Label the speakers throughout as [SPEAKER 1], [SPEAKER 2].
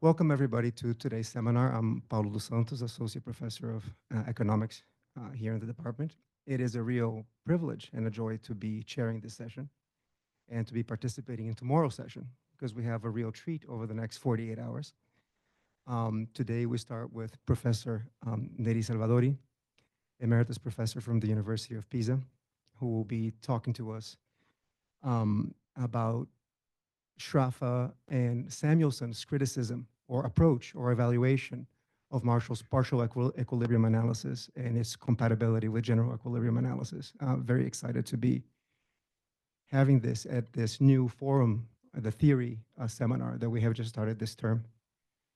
[SPEAKER 1] Welcome everybody to today's seminar. I'm Paulo Santos, Associate Professor of Economics here in the department. It is a real privilege and a joy to be chairing this session and to be participating in tomorrow's session because we have a real treat over the next 48 hours. Today we start with Professor Neri Salvadori, Emeritus Professor from the University of Pisa, who will be talking to us about Sraffa and Samuelson's criticism or approach or evaluation of Marshall's partial equilibrium analysis and its compatibility with general equilibrium analysis. Very excited to be having this at this new forum, the theory seminar that we have just started this term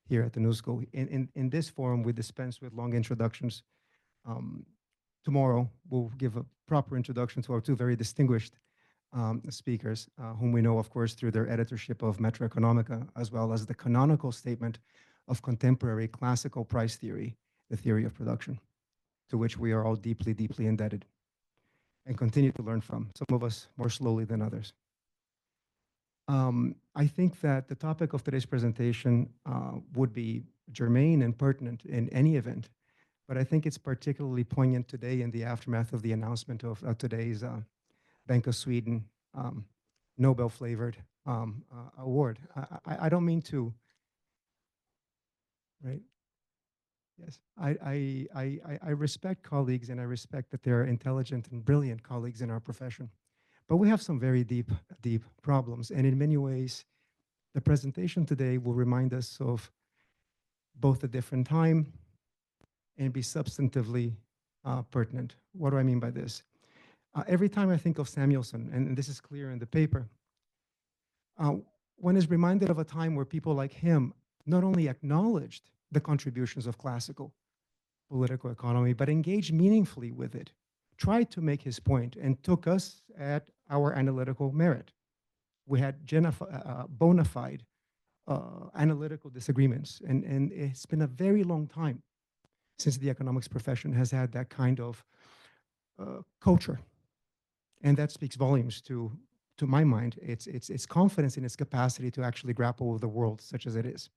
[SPEAKER 1] here at the New School. In this forum, we dispense with long introductions. Tomorrow, we'll give a proper introduction to our two very distinguished speakers, whom we know, of course, through their editorship of Metro Economica, as well as the canonical statement of contemporary classical price theory, the theory of production, to which we are all deeply, deeply indebted and continue to learn from, some of us more slowly than others. I think that the topic of today's presentation would be germane and pertinent in any event, but I think it's particularly poignant today in the aftermath of the announcement of today's Bank of Sweden Nobel-flavored award. I don't mean to, right? Yes, I respect colleagues and I respect that there are intelligent and brilliant colleagues in our profession, but we have some very deep, deep problems. And in many ways, the presentation today will remind us of both a different time and be substantively pertinent. What do I mean by this? Every time I think of Samuelson, and this is clear in the paper, one is reminded of a time where people like him not only acknowledged the contributions of classical political economy, but engaged meaningfully with it, tried to make his point, and took us at our analytical merit. We had bona fide analytical disagreements, and it's been a very long time since the economics profession has had that kind of culture. And that speaks volumes to my mind. It's confidence in its capacity to actually grapple with the world such as it is.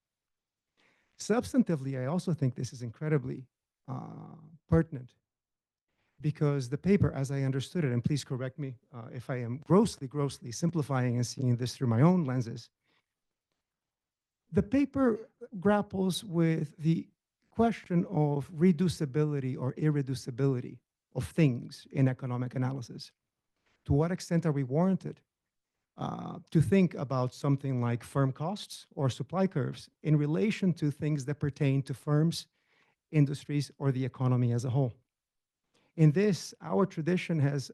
[SPEAKER 1] Substantively, I also think this is incredibly pertinent because the paper, as I understood it, and please correct me if I am grossly, grossly simplifying and seeing this through my own lenses, the paper grapples with the question of reducibility or irreducibility of things in economic analysis. To what extent are we warranted to think about something like firm costs or supply curves in relation to things that pertain to firms, industries, or the economy as a whole? In this, our tradition has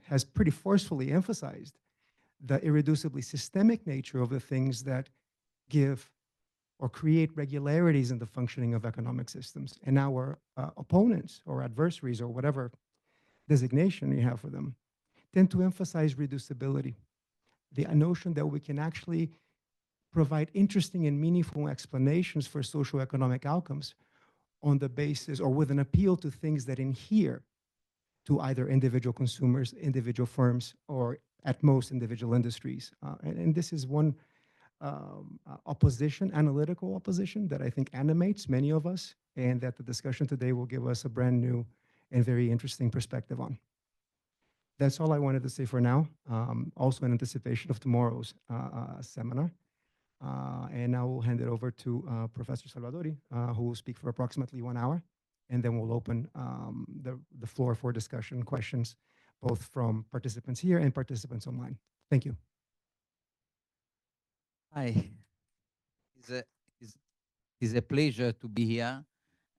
[SPEAKER 1] has pretty forcefully emphasized the irreducibly systemic nature of the things that give or create regularities in the functioning of economic systems. And our opponents or adversaries or whatever designation you have for them tend to emphasize reducibility, the notion that we can actually provide interesting and meaningful explanations for socioeconomic outcomes on the basis or with an appeal to things that adhere to either individual consumers, individual firms, or at most individual industries. And this is one opposition, analytical opposition, that I think animates many of us, and that the discussion today will give us a brand new and very interesting perspective on. That's all I wanted to say for now, also in anticipation of tomorrow's seminar. And now we'll hand it over to Professor Salvadori, who will speak for approximately 1 hour, and then we'll open the floor for discussion, questions, both from participants here and participants online. Thank you.
[SPEAKER 2] Hi. It's a pleasure to be here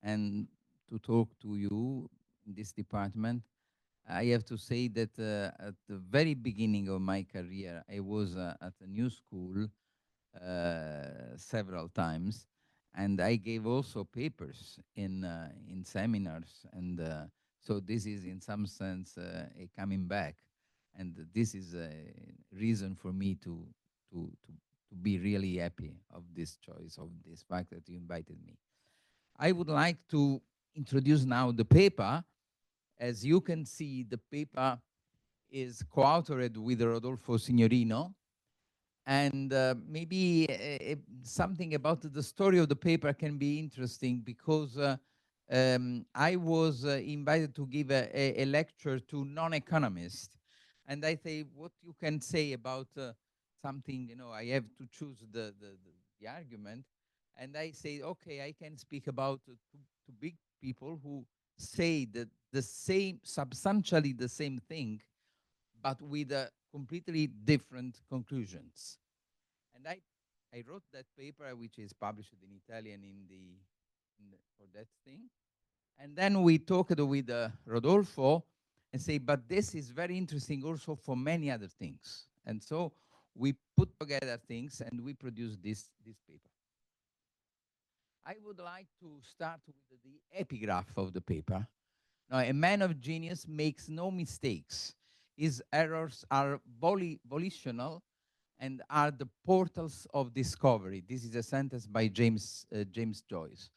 [SPEAKER 2] and to talk to you in this department. I have to say that at the very beginning of my career, I was at a new school several times, and I gave also papers in seminars, and so this is in some sense a coming back, and this is a reason for me to be really happy of this choice, of this fact that you invited me. I would like to introduce now the paper. As you can see, the paper is co-authored with Rodolfo Signorino, And maybe something about the story of the paper can be interesting because I was invited to give a lecture to non-economists, and I say, what you can say about something, I have to choose the argument, and I say, okay, I can speak about two big people who say that the same, substantially the same thing, but with completely different conclusions. And I wrote that paper, which is published in Italian for that thing. And then we talked with Rodolfo and say, but this is very interesting also for many other things. And so we put together things and we produced this paper. I would like to start with the epigraph of the paper. Now, a man of genius makes no mistakes. His errors are volitional and are the portals of discovery. This is a sentence by James Joyce.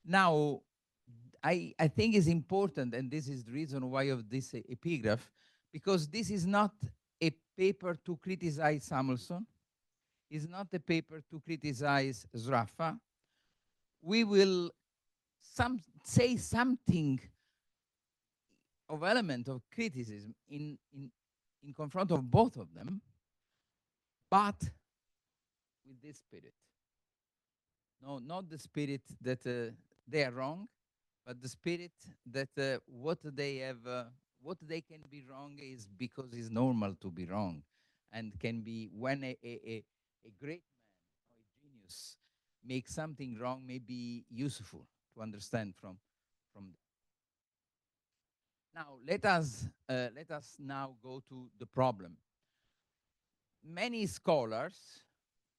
[SPEAKER 2] Now, I think it's important, and this is the reason why of this epigraph, because this is not a paper to criticize Samuelson. It's not a paper to criticize Sraffa. We will say something of element of criticism in confront of both of them, but with this spirit. No, not the spirit that they are wrong, but the spirit that what they can be wrong is because it's normal to be wrong, and can be when a great man or a genius makes something wrong, may be useful to understand from. Now let us now go to the problem. Many scholars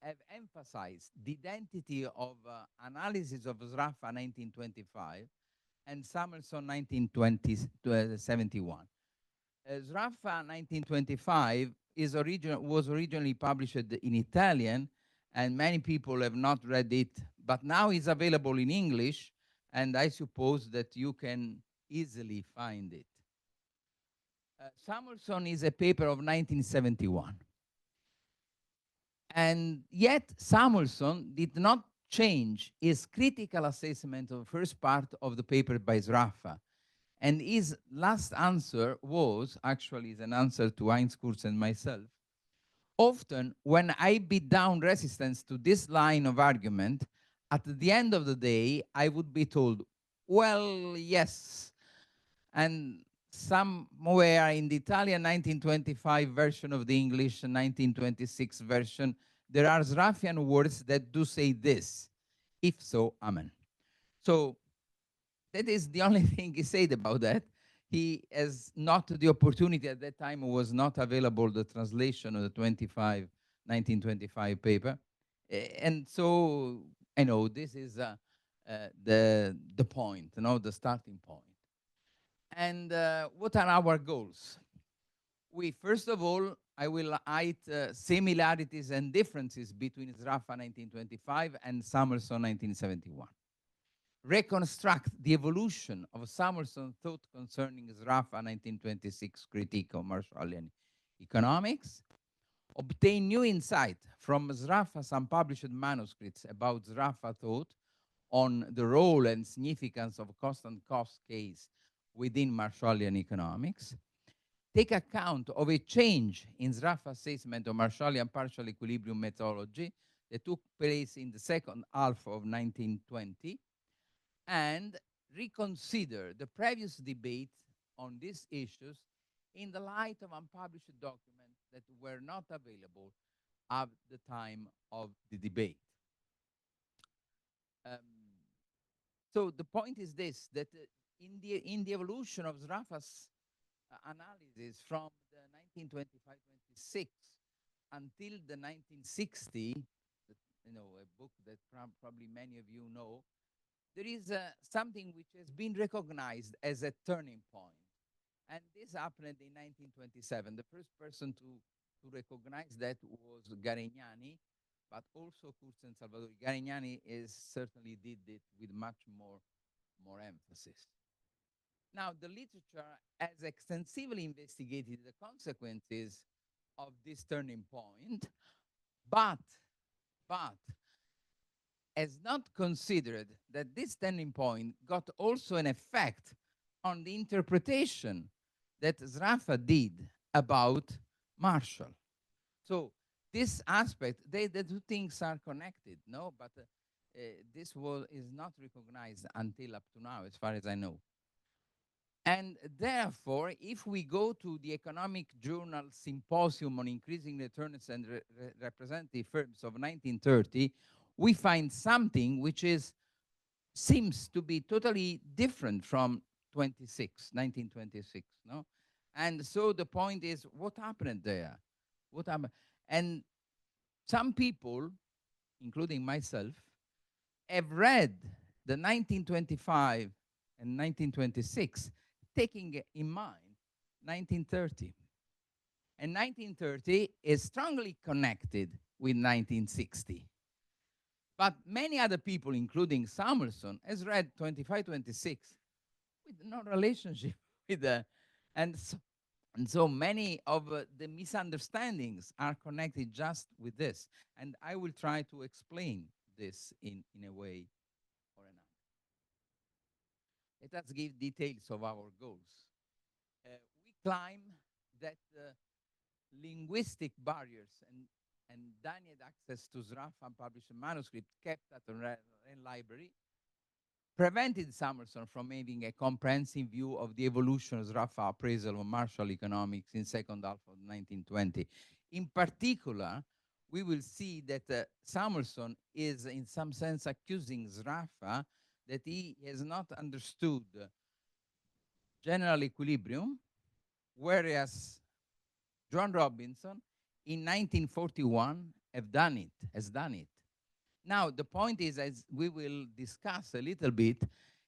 [SPEAKER 2] have emphasized the identity of analysis of Sraffa 1925 and Samuelson 1971. Sraffa 1925 was originally published in Italian, and many people have not read it, but now it's available in English, and I suppose that you can easily find it. Samuelson is a paper of 1971. And yet, Samuelson did not change his critical assessment of the first part of the paper by Sraffa. And his last answer was, actually, is an answer to Heinz Kurz and myself. Often, when I beat down resistance to this line of argument, at the end of the day, I would be told, well, yes. And somewhere in the Italian 1925 version of the English 1926 version, there are Sraffian words that do say this: if so, amen. So that is the only thing he said about that. He has not the opportunity at that time, was not available the translation of the 1925 paper. And so, I know this is the point, the starting point. And what are our goals? First of all, I will highlight similarities and differences between Sraffa 1925 and Samuelson 1971. Reconstruct the evolution of Samuelson's thought concerning Sraffa 1926 critique of Marshallian economics. Obtain new insight from Sraffa's unpublished manuscripts about Sraffa thought on the role and significance of cost and cost case within Marshallian economics. Take account of a change in Sraffa's assessment of Marshallian partial equilibrium methodology that took place in the second half of 1920, and reconsider the previous debate on these issues in the light of unpublished documents that were not available at the time of the debate. Um, so the point is this, that in the evolution of Sraffa's analysis from the 1925-26 until the 1960, a book that probably many of you know, there is something which has been recognized as a turning point. And this happened in 1927. The first person to recognize that was Garignani, but also Kurz and Salvadori. Garignani certainly did it with much more emphasis. Now, the literature has extensively investigated the consequences of this turning point, but, but, has not considered that this turning point got also an effect on the interpretation that Sraffa did about Marshall. So this aspect, the two things are connected, no? But this is not recognized until up to now, as far as I know. And therefore, if we go to the Economic Journal Symposium on Increasing Returns and Representative Firms of 1930, we find something which seems to be totally different from 1926, no? And so the point is, what happened there? What happened? And some people, including myself, have read the 1925 and 1926, taking in mind 1930. And 1930 is strongly connected with 1960. But many other people, including Samuelson, has read 25-26 with no relationship with the, and so, and so many of the misunderstandings are connected just with this. And I will try to explain this in a way or another. Let us give details of our goals. We claim that linguistic barriers and denied access to Sraffa unpublished manuscript kept at the library prevented Samuelson from having a comprehensive view of the evolution of Sraffa appraisal of Marshall economics in second half of 1920. In particular, we will see that Samuelson is in some sense accusing Sraffa that he has not understood general equilibrium, whereas John Robinson in 1941 has done it. Now, the point is, as we will discuss a little bit,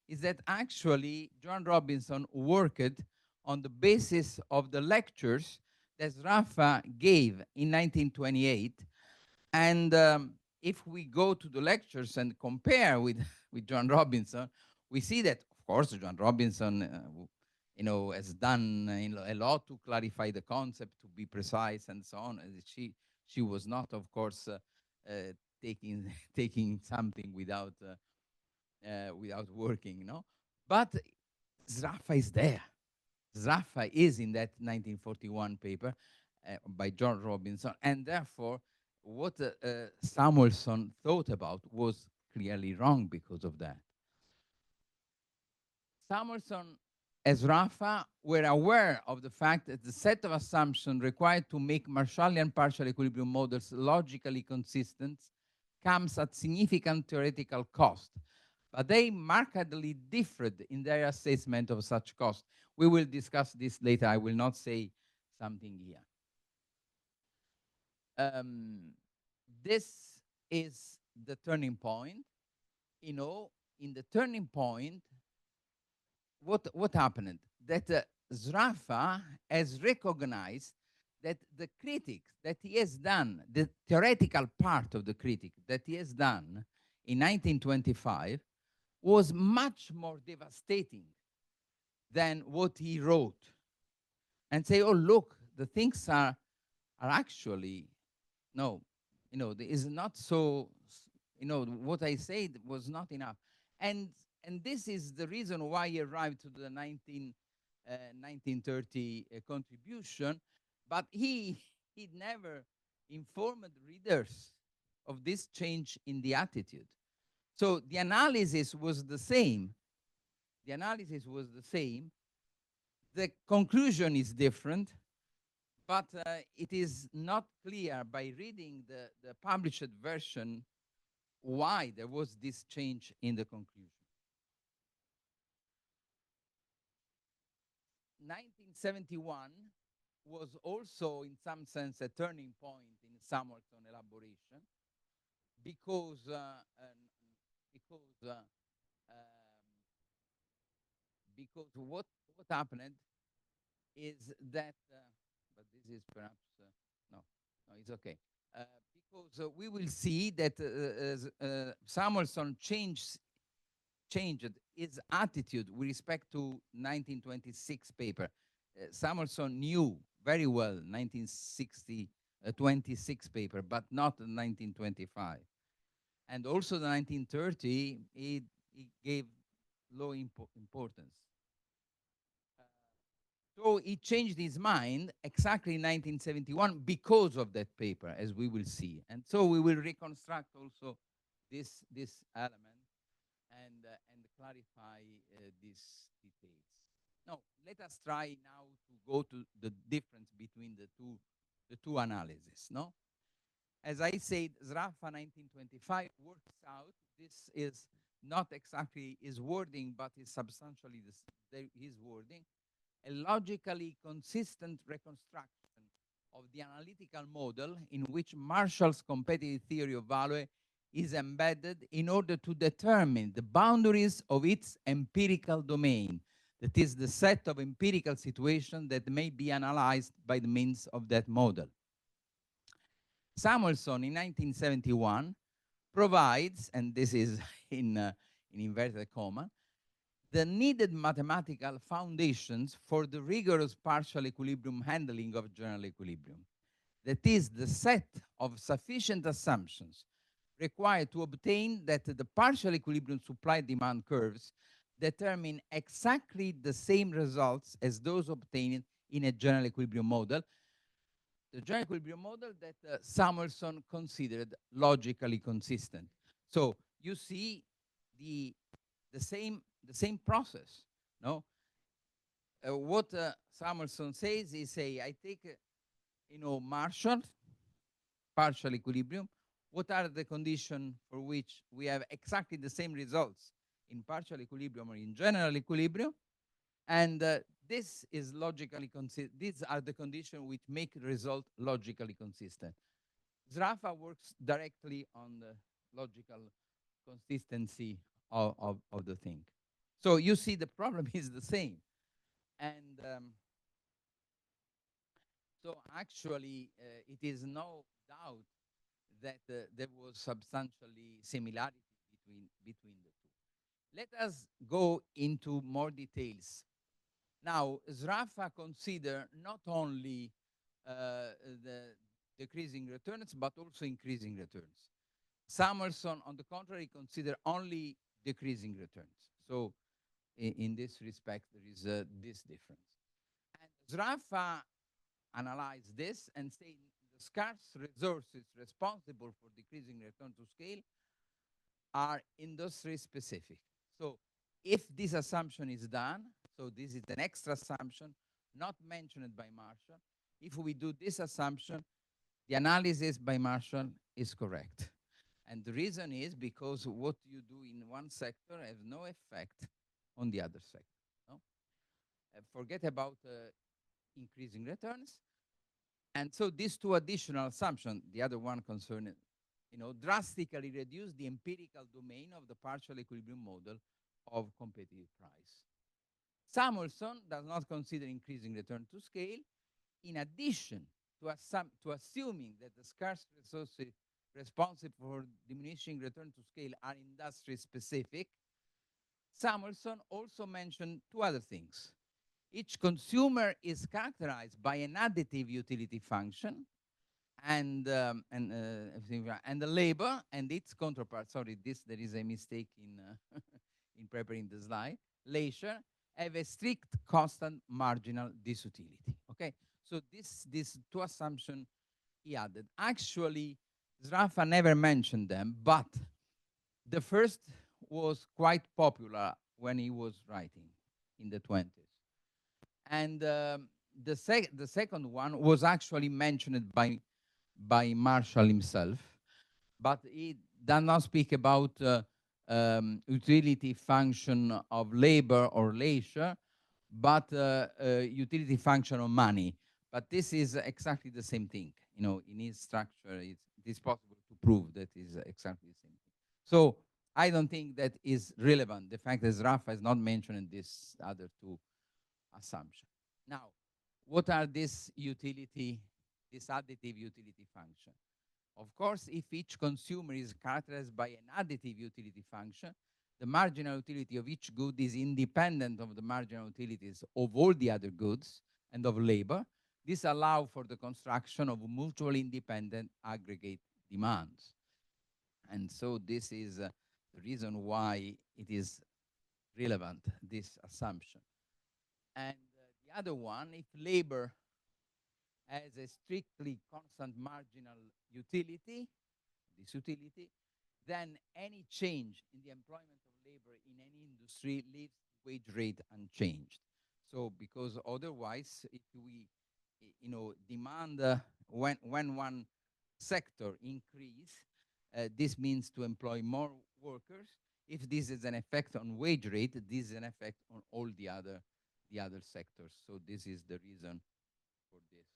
[SPEAKER 2] is that actually John Robinson worked on the basis of the lectures that Sraffa gave in 1928. And if we go to the lectures and compare with, with John Robinson, we see that, of course, John Robinson has done a lot to clarify the concept, to be precise, and so on. She was not, of course, taking something without working, But Sraffa is there. Sraffa is in that 1941 paper by John Robinson, and therefore, what Samuelson thought about was clearly wrong because of that. Samuelson as Sraffa were aware of the fact that the set of assumptions required to make Marshallian partial equilibrium models logically consistent comes at significant theoretical cost, but they markedly differed in their assessment of such cost. We will discuss this later. I will not say something here. This is the turning point. In the turning point, what happened? That Sraffa has recognized that the critic that he has done, the theoretical part of the critic that he has done in 1925 was much more devastating than what he wrote. And say, oh, look, the things are actually, no, is not so, what I said was not enough. And this is the reason why he arrived to the 1930 contribution, but he never informed readers of this change in the attitude. So the analysis was the same. The analysis was the same. The conclusion is different, but it is not clear by reading the published version why there was this change in the conclusion. 1971 was also, in some sense, a turning point in Samuelson elaboration because what happened is that, but this is perhaps no, it's okay. Because we will see that Samuelson changed his attitude with respect to 1926 paper. Samuelson knew very well 1960, 26 paper, but not the 1925. And also the 1930, it gave low importance. So he changed his mind exactly in 1971 because of that paper, as we will see. And so we will reconstruct also this element and clarify these details. Now, let us try now to go to the difference between the two analyses. No, as I said, Sraffa 1925 works out. This is not exactly his wording, but is substantially his wording. A logically consistent reconstruction of the analytical model in which Marshall's competitive theory of value is embedded in order to determine the boundaries of its empirical domain. That is the set of empirical situations that may be analyzed by the means of that model. Samuelson in 1971 provides, and this is in inverted comma, the needed mathematical foundations for the rigorous partial equilibrium handling of general equilibrium. That is the set of sufficient assumptions required to obtain that the partial equilibrium supply-demand curves determine exactly the same results as those obtained in a general equilibrium model, the general equilibrium model that Samuelson considered logically consistent. So you see the same process. No, what Samuelson says is, say, I take Marshall partial equilibrium. What are the conditions for which we have exactly the same results in partial equilibrium or in general equilibrium? And this is logically consistent. These are the conditions which make the result logically consistent. Sraffa works directly on the logical consistency of the thing. So you see the problem is the same. And so actually, it is no doubt that there was substantially similarity between the two. Let us go into more details. Now, Sraffa consider not only the decreasing returns, but also increasing returns. Samuelson, on the contrary, consider only decreasing returns. So in this respect, there is this difference. And Sraffa analyzed this and say the scarce resources responsible for decreasing return to scale are industry specific. So if this assumption is done, so this is an extra assumption not mentioned by Marshall, if we do this assumption, the analysis by Marshall is correct. And the reason is because what you do in one sector has no effect on the other sector. No? Forget about increasing returns. And so these two additional assumptions, the other one concerning, drastically reduce the empirical domain of the partial equilibrium model of competitive price. Samuelson does not consider increasing return to scale. In addition to assuming that the scarce resources responsible for diminishing return to scale are industry specific, Samuelson also mentioned two other things. Each consumer is characterized by an additive utility function and the labor and its counterpart. Sorry, there is a mistake in in preparing the slide. Leisure have a strict constant marginal disutility. Okay, so these two assumptions he added. Actually, Sraffa never mentioned them, but the first was quite popular when he was writing in the 20s. And the second one was actually mentioned by Marshall himself, but he does not speak about utility function of labor or leisure, but utility function of money. But this is exactly the same thing. In his structure, it is possible to prove that is exactly the same thing. So I don't think that is relevant, the fact that Sraffa is not mentioning these other two assumptions. Now, what are this additive utility function? Of course, if each consumer is characterized by an additive utility function, the marginal utility of each good is independent of the marginal utilities of all the other goods and of labor. This allows for the construction of mutually independent aggregate demands. And so this is the reason why it is relevant, this assumption. And the other one, if labor has a strictly constant marginal utility, this utility, then any change in the employment of labor in any industry leaves wage rate unchanged. So because otherwise, if we, demand when one sector increase, this means to employ more workers. If this is an effect on wage rate, this is an effect on all the other sectors. So this is the reason for this.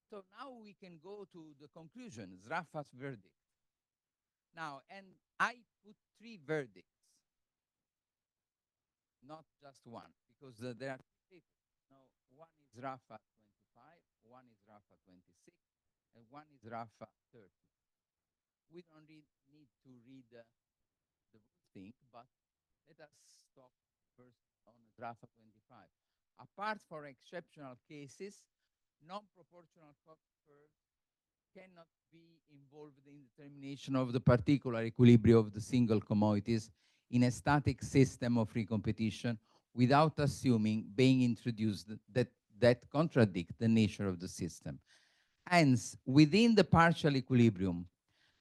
[SPEAKER 2] So now we can go to the conclusion, Sraffa's verdict. Now, and I put three verdicts, not just one, because there are three papers. Now, one is Sraffa 25, one is Sraffa 26, and one is Sraffa 30. We don't need to read the whole thing, but let us stop first on Sraffa 25. Apart from exceptional cases, non-proportional cost curves cannot be involved in determination of the particular equilibrium of the single commodities in a static system of free competition without assuming being introduced that contradict the nature of the system. Hence, within the partial equilibrium,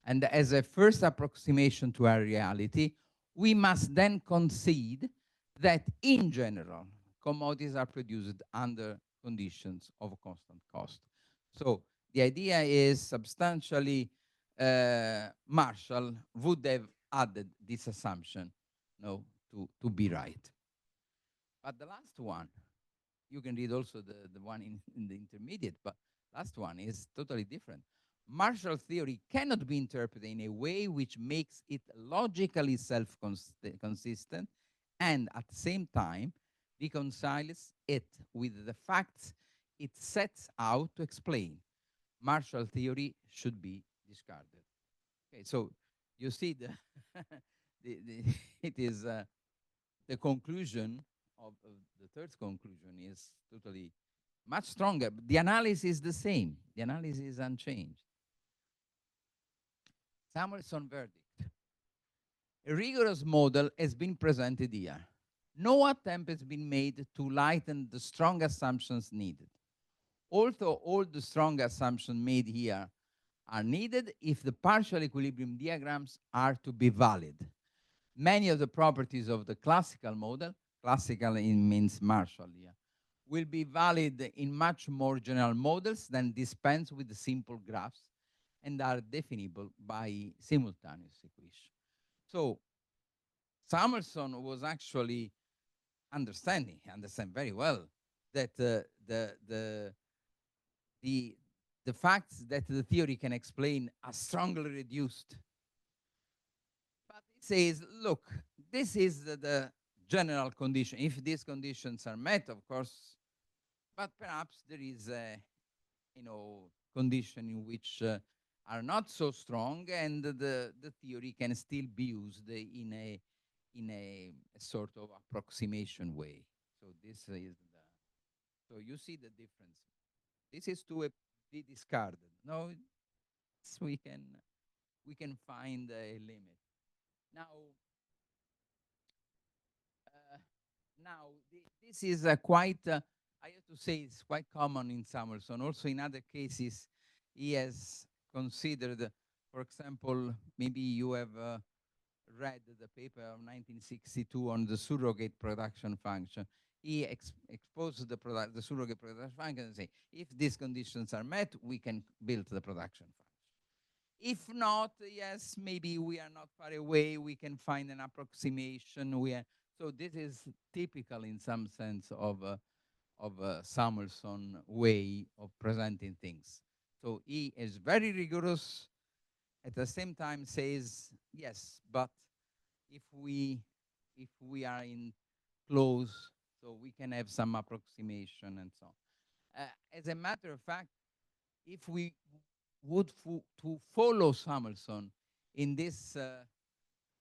[SPEAKER 2] and as a first approximation to our reality, we must then concede that in general, commodities are produced under conditions of constant cost. So the idea is substantially Marshall would have added this assumption, to be right. But the last one, you can read also the one in the intermediate, but last one is totally different. Marshall theory cannot be interpreted in a way which makes it logically self-consistent and at the same time reconciles it with the facts it sets out to explain. Marshall theory should be discarded. Okay, so you see it is the conclusion of the third conclusion is totally much stronger. But the analysis is the same. The analysis is unchanged. Samuelson verdict. A rigorous model has been presented here. No attempt has been made to lighten the strong assumptions needed. Although all the strong assumptions made here are needed if the partial equilibrium diagrams are to be valid. Many of the properties of the classical model, classical means Marshall here, will be valid in much more general models than dispense with the simple graphs and are definable by simultaneous equation. So Samuelson was actually understand very well that the facts that the theory can explain are strongly reduced. But it says, look, this is the general condition. If these conditions are met, of course, but perhaps there is a condition in which are not so strong, and the theory can still be used in a sort of approximation way. So this is so you see the difference. This is to be discarded. No, we can find a limit. Now, this is quite, I have to say, it's quite common in Samuelson. Also, in other cases, he has considered, for example, maybe you have read the paper of 1962 on the surrogate production function. He exposed the surrogate production function and say, if these conditions are met, we can build the production function. If not, yes, maybe we are not far away. We can find an approximation. So this is typical in some sense of Samuelson way of presenting things. So he is very rigorous. At the same time, says yes, but if we are in close, so we can have some approximation and so on. As a matter of fact, if we would to follow Samuelson in this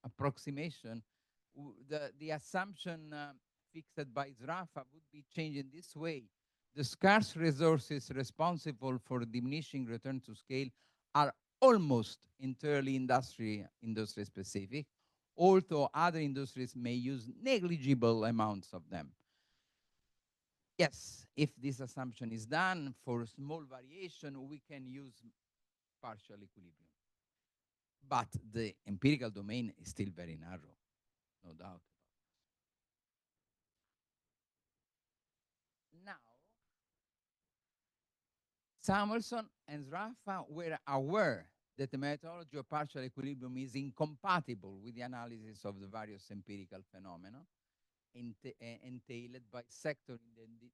[SPEAKER 2] approximation, the assumption fixed by Sraffa would be changed in this way. the scarce resources responsible for diminishing return to scale are almost entirely industry specific, although other industries may use negligible amounts of them. Yes, if this assumption is done for small variation, we can use partial equilibrium. But the empirical domain is still very narrow, no doubt. Now, Samuelson and Sraffa were aware that the methodology of partial equilibrium is incompatible with the analysis of the various empirical phenomena entailed by sector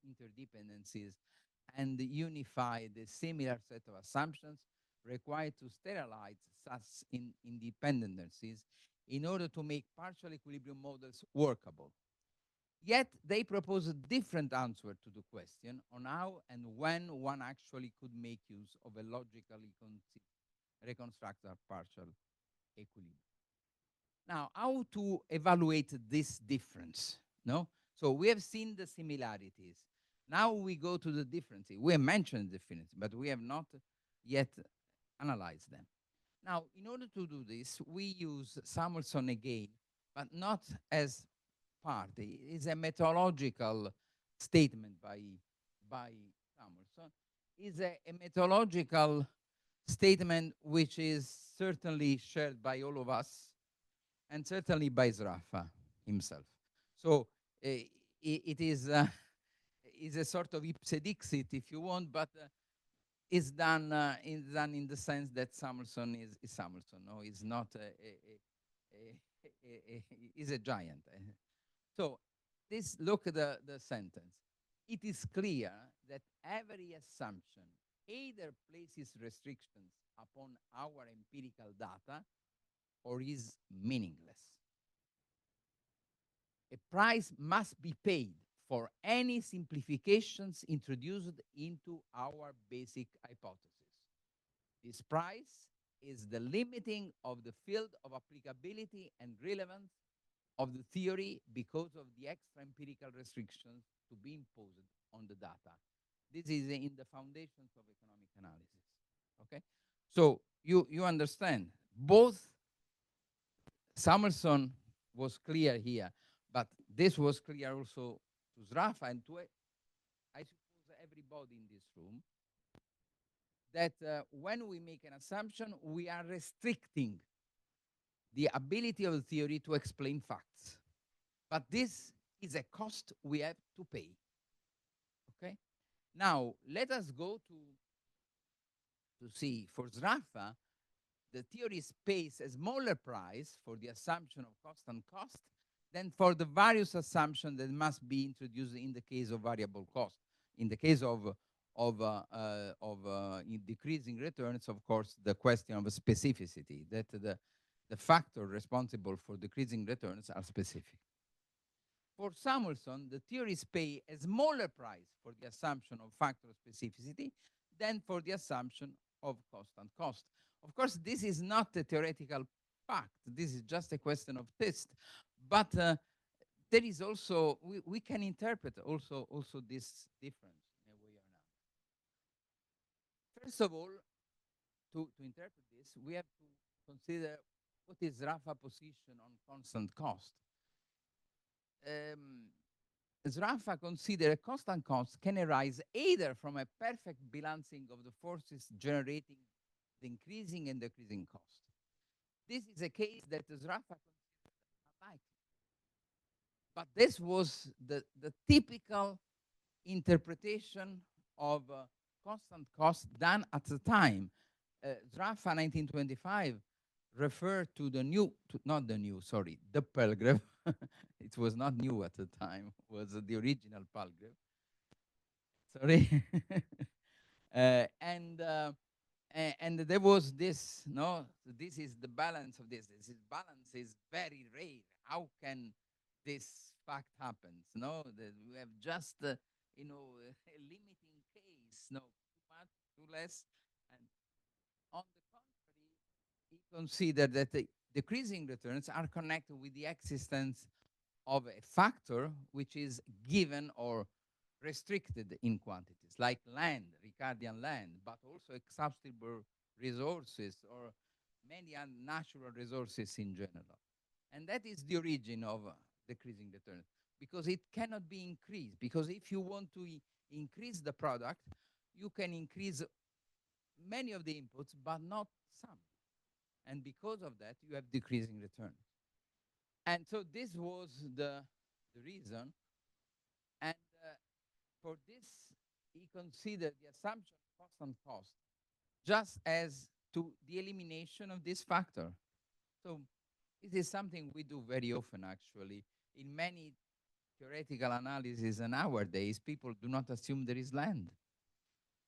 [SPEAKER 2] interdependencies and unify the similar set of assumptions required to sterilize such independencies in order to make partial equilibrium models workable. Yet they propose a different answer to the question on how and when one actually could make use of a logically reconstructed partial equilibrium. Now, how to evaluate this difference? No? So we have seen the similarities. Now we go to the differences. We have mentioned the differences, but we have not yet analyzed them. Now, in order to do this, we use Samuelson again, but not as part. It is a methodological statement by Samuelson. It's a methodological statement which is certainly shared by all of us and certainly by Sraffa himself. So it is a sort of ipse dixit, if you want, but is done in the sense that Samuelson is Samuelson. No, he's not he's a giant. So this, look at the sentence. It is clear that every assumption either places restrictions upon our empirical data or is meaningless. A price must be paid for any simplifications introduced into our basic hypothesis. This price is the limiting of the field of applicability and relevance of the theory because of the extra empirical restrictions to be imposed on the data. This is in the foundations of economic analysis. Okay, so you understand both. Samuelson was clear here, but this was clear also to Sraffa and to, I suppose, everybody in this room, that when we make an assumption, we are restricting the ability of the theory to explain facts. But this is a cost we have to pay. Okay? Now, let us go to see, for Sraffa, the theory pays a smaller price for the assumption of constant cost than for the various assumptions that must be introduced in the case of variable cost. In the case of decreasing returns, of course, the question of specificity, that the factor responsible for decreasing returns are specific. For Samuelson, the theories pay a smaller price for the assumption of factor specificity than for the assumption of constant cost. Of course, this is not a theoretical fact. This is just a question of test. But there is also, we can interpret also this difference in a way or another. First of all, to interpret this, we have to consider what is Sraffa's position on constant cost. Sraffa consider a constant cost can arise either from a perfect balancing of the forces generating the increasing and decreasing cost. This is a case that Sraffa considered unlikely. But this was the typical interpretation of constant cost done at the time. Sraffa 1925 referred to the new, the Palgrave. It was not new at the time, it was the original Palgrave. Sorry. And there was this, no, this is the balance of this. This balance is very rare. How can this fact happens? No, that we have just, a limiting case, no, too much, too less. And on the contrary, he considered that the decreasing returns are connected with the existence of a factor which is given or restricted in quantities, like land, Ricardian land, but also exhaustible resources or many natural resources in general. And that is the origin of decreasing returns, because it cannot be increased. Because if you want to increase the product, you can increase many of the inputs, but not some. And because of that, you have decreasing returns. And so this was the reason. And for this, he considered the assumption of constant cost just as to the elimination of this factor. So this is something we do very often, actually. In many theoretical analysis nowadays, people do not assume there is land.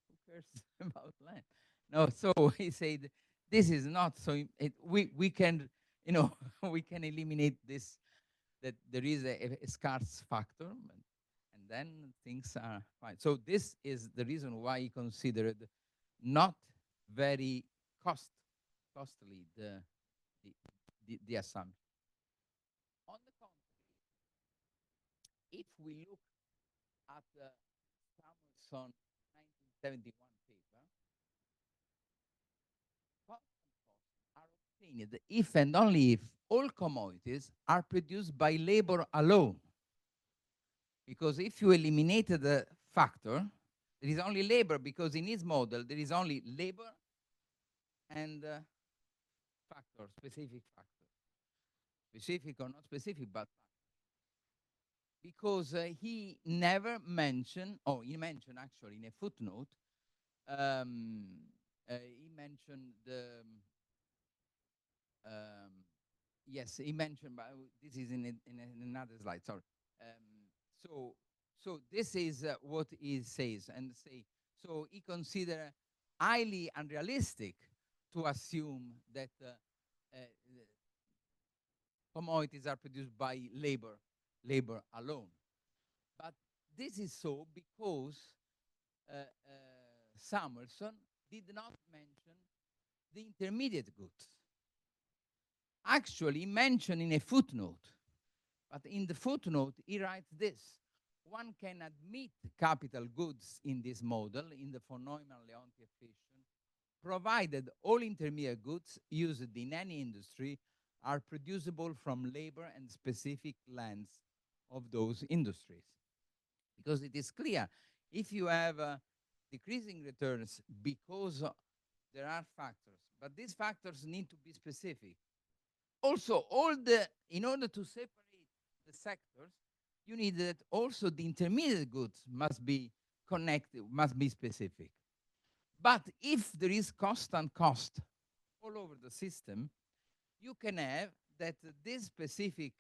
[SPEAKER 2] Who cares about land? No, so he said, this is not so, we can, we can eliminate this, that there is a scarce factor, and then things are fine. So this is the reason why he considered not very costly the assumption. On the contrary, if we look at the Samuelson 1971 paper, constant costs are obtained if and only if all commodities are produced by labor alone. Because if you eliminated the factor, there is only labor, because in his model there is only labor and factor, specific factor. Specific or not specific, but because he never mentioned, or he mentioned actually in a footnote, he mentioned the, yes, he mentioned, but this is in another slide, sorry. So, so this is what he says, and say, so he consider highly unrealistic to assume that commodities are produced by labor alone. But this is so because Samuelson did not mention the intermediate goods. Actually mentioned in a footnote, but in the footnote he writes this: one can admit capital goods in this model, in the von Neumann-Leonti equation, provided all intermediate goods used in any industry are producible from labor and specific lands of those industries. Because it is clear, if you have decreasing returns because there are factors, but these factors need to be specific. Also, in order to separate the sectors, you need that also the intermediate goods must be connected, must be specific. But if there is constant cost all over the system, you can have that this specific,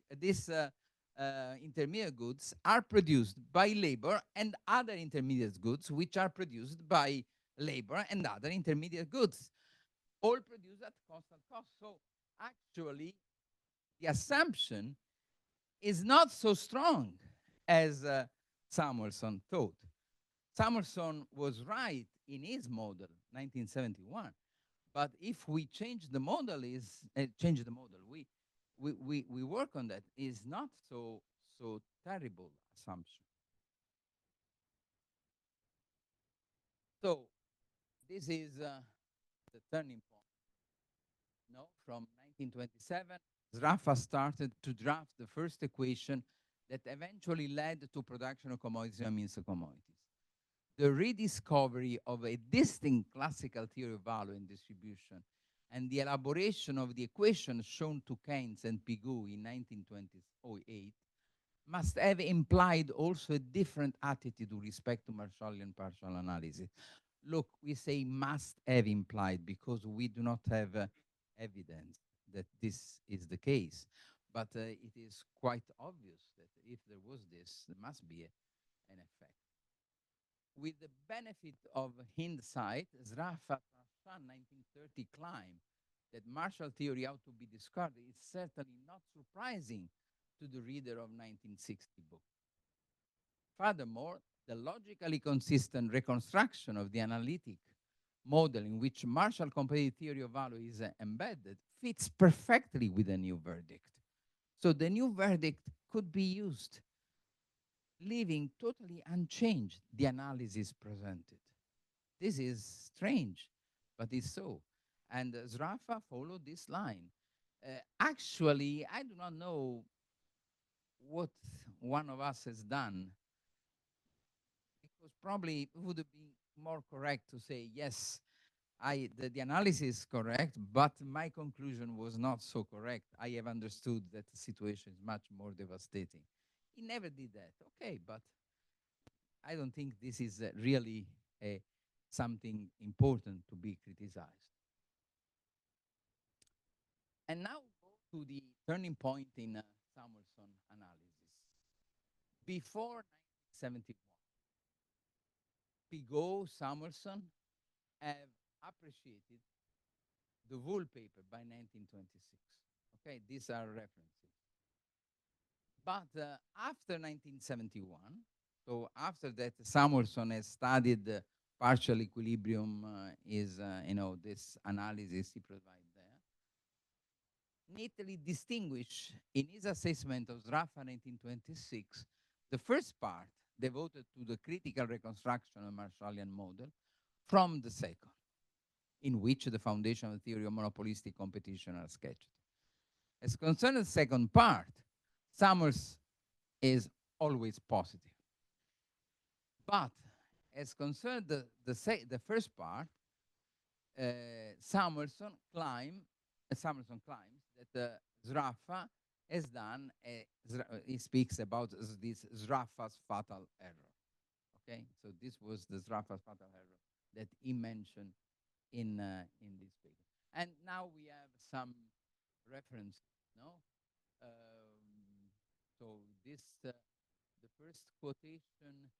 [SPEAKER 2] intermediate goods are produced by labor and other intermediate goods which are produced by labor and other intermediate goods, all produced at constant cost. So actually, the assumption is not so strong as Samuelson thought. Samuelson was right in his model, 1971. But if we change the model, we work on that, is not so terrible assumption. So this is the turning point. No, from 1927, Sraffa started to draft the first equation that eventually led to production of commodities and means of commodities. The rediscovery of a distinct classical theory of value and distribution and the elaboration of the equation shown to Keynes and Pigou in 1928 must have implied also a different attitude with respect to Marshallian partial analysis. Look, we say must have implied because we do not have evidence that this is the case. But it is quite obvious that if there was this, there must be an effect. With the benefit of hindsight, Sraffa 1930 claim that Marshall theory ought to be discarded is certainly not surprising to the reader of 1960 book. Furthermore, the logically consistent reconstruction of the analytic model in which Marshall competitive theory of value is embedded fits perfectly with the new verdict. So the new verdict could be used leaving totally unchanged the analysis presented. This is strange, but it's so. And Sraffa followed this line. Actually, I do not know what one of us has done, because probably it would have been more correct to say, yes, the analysis is correct, but my conclusion was not so correct. I have understood that the situation is much more devastating. He never did that. Okay, but I don't think this is really something important to be criticized. And now go to the turning point in Samuelson analysis. Before 1971, Pigot, Samuelson have appreciated the wool paper by 1926. Okay, these are references. But after 1971, so after that, Samuelson has studied partial equilibrium, is this analysis he provides there, neatly distinguish in his assessment of Sraffa 1926 the first part devoted to the critical reconstruction of the Marshallian model from the second, in which the foundation of the theory of monopolistic competition are sketched. As concerns the second part, Summers is always positive. But as concerned the first part, Samuelson claims that Sraffa has done, he speaks about this Sraffa's fatal error. Okay, so this was the Sraffa's fatal error that he mentioned in this paper. And now we have some reference, no? So this, the first quotation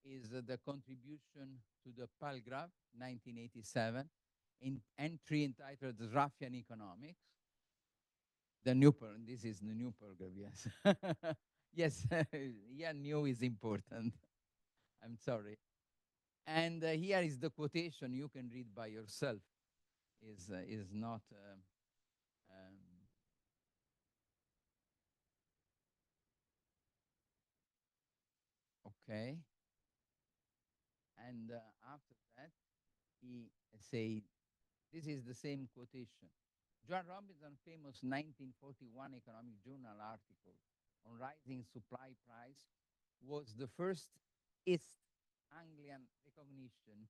[SPEAKER 2] is the contribution to the Palgrave, 1987, in entry entitled Sraffian Economics. The new this is the new Palgrave, yes. Yes, yeah, new is important. I'm sorry. And here is the quotation you can read by yourself. Is not okay. And after that, he say, this is the same quotation. John Robinson's famous 1941 Economic Journal article on rising supply price was the first East Anglian recognition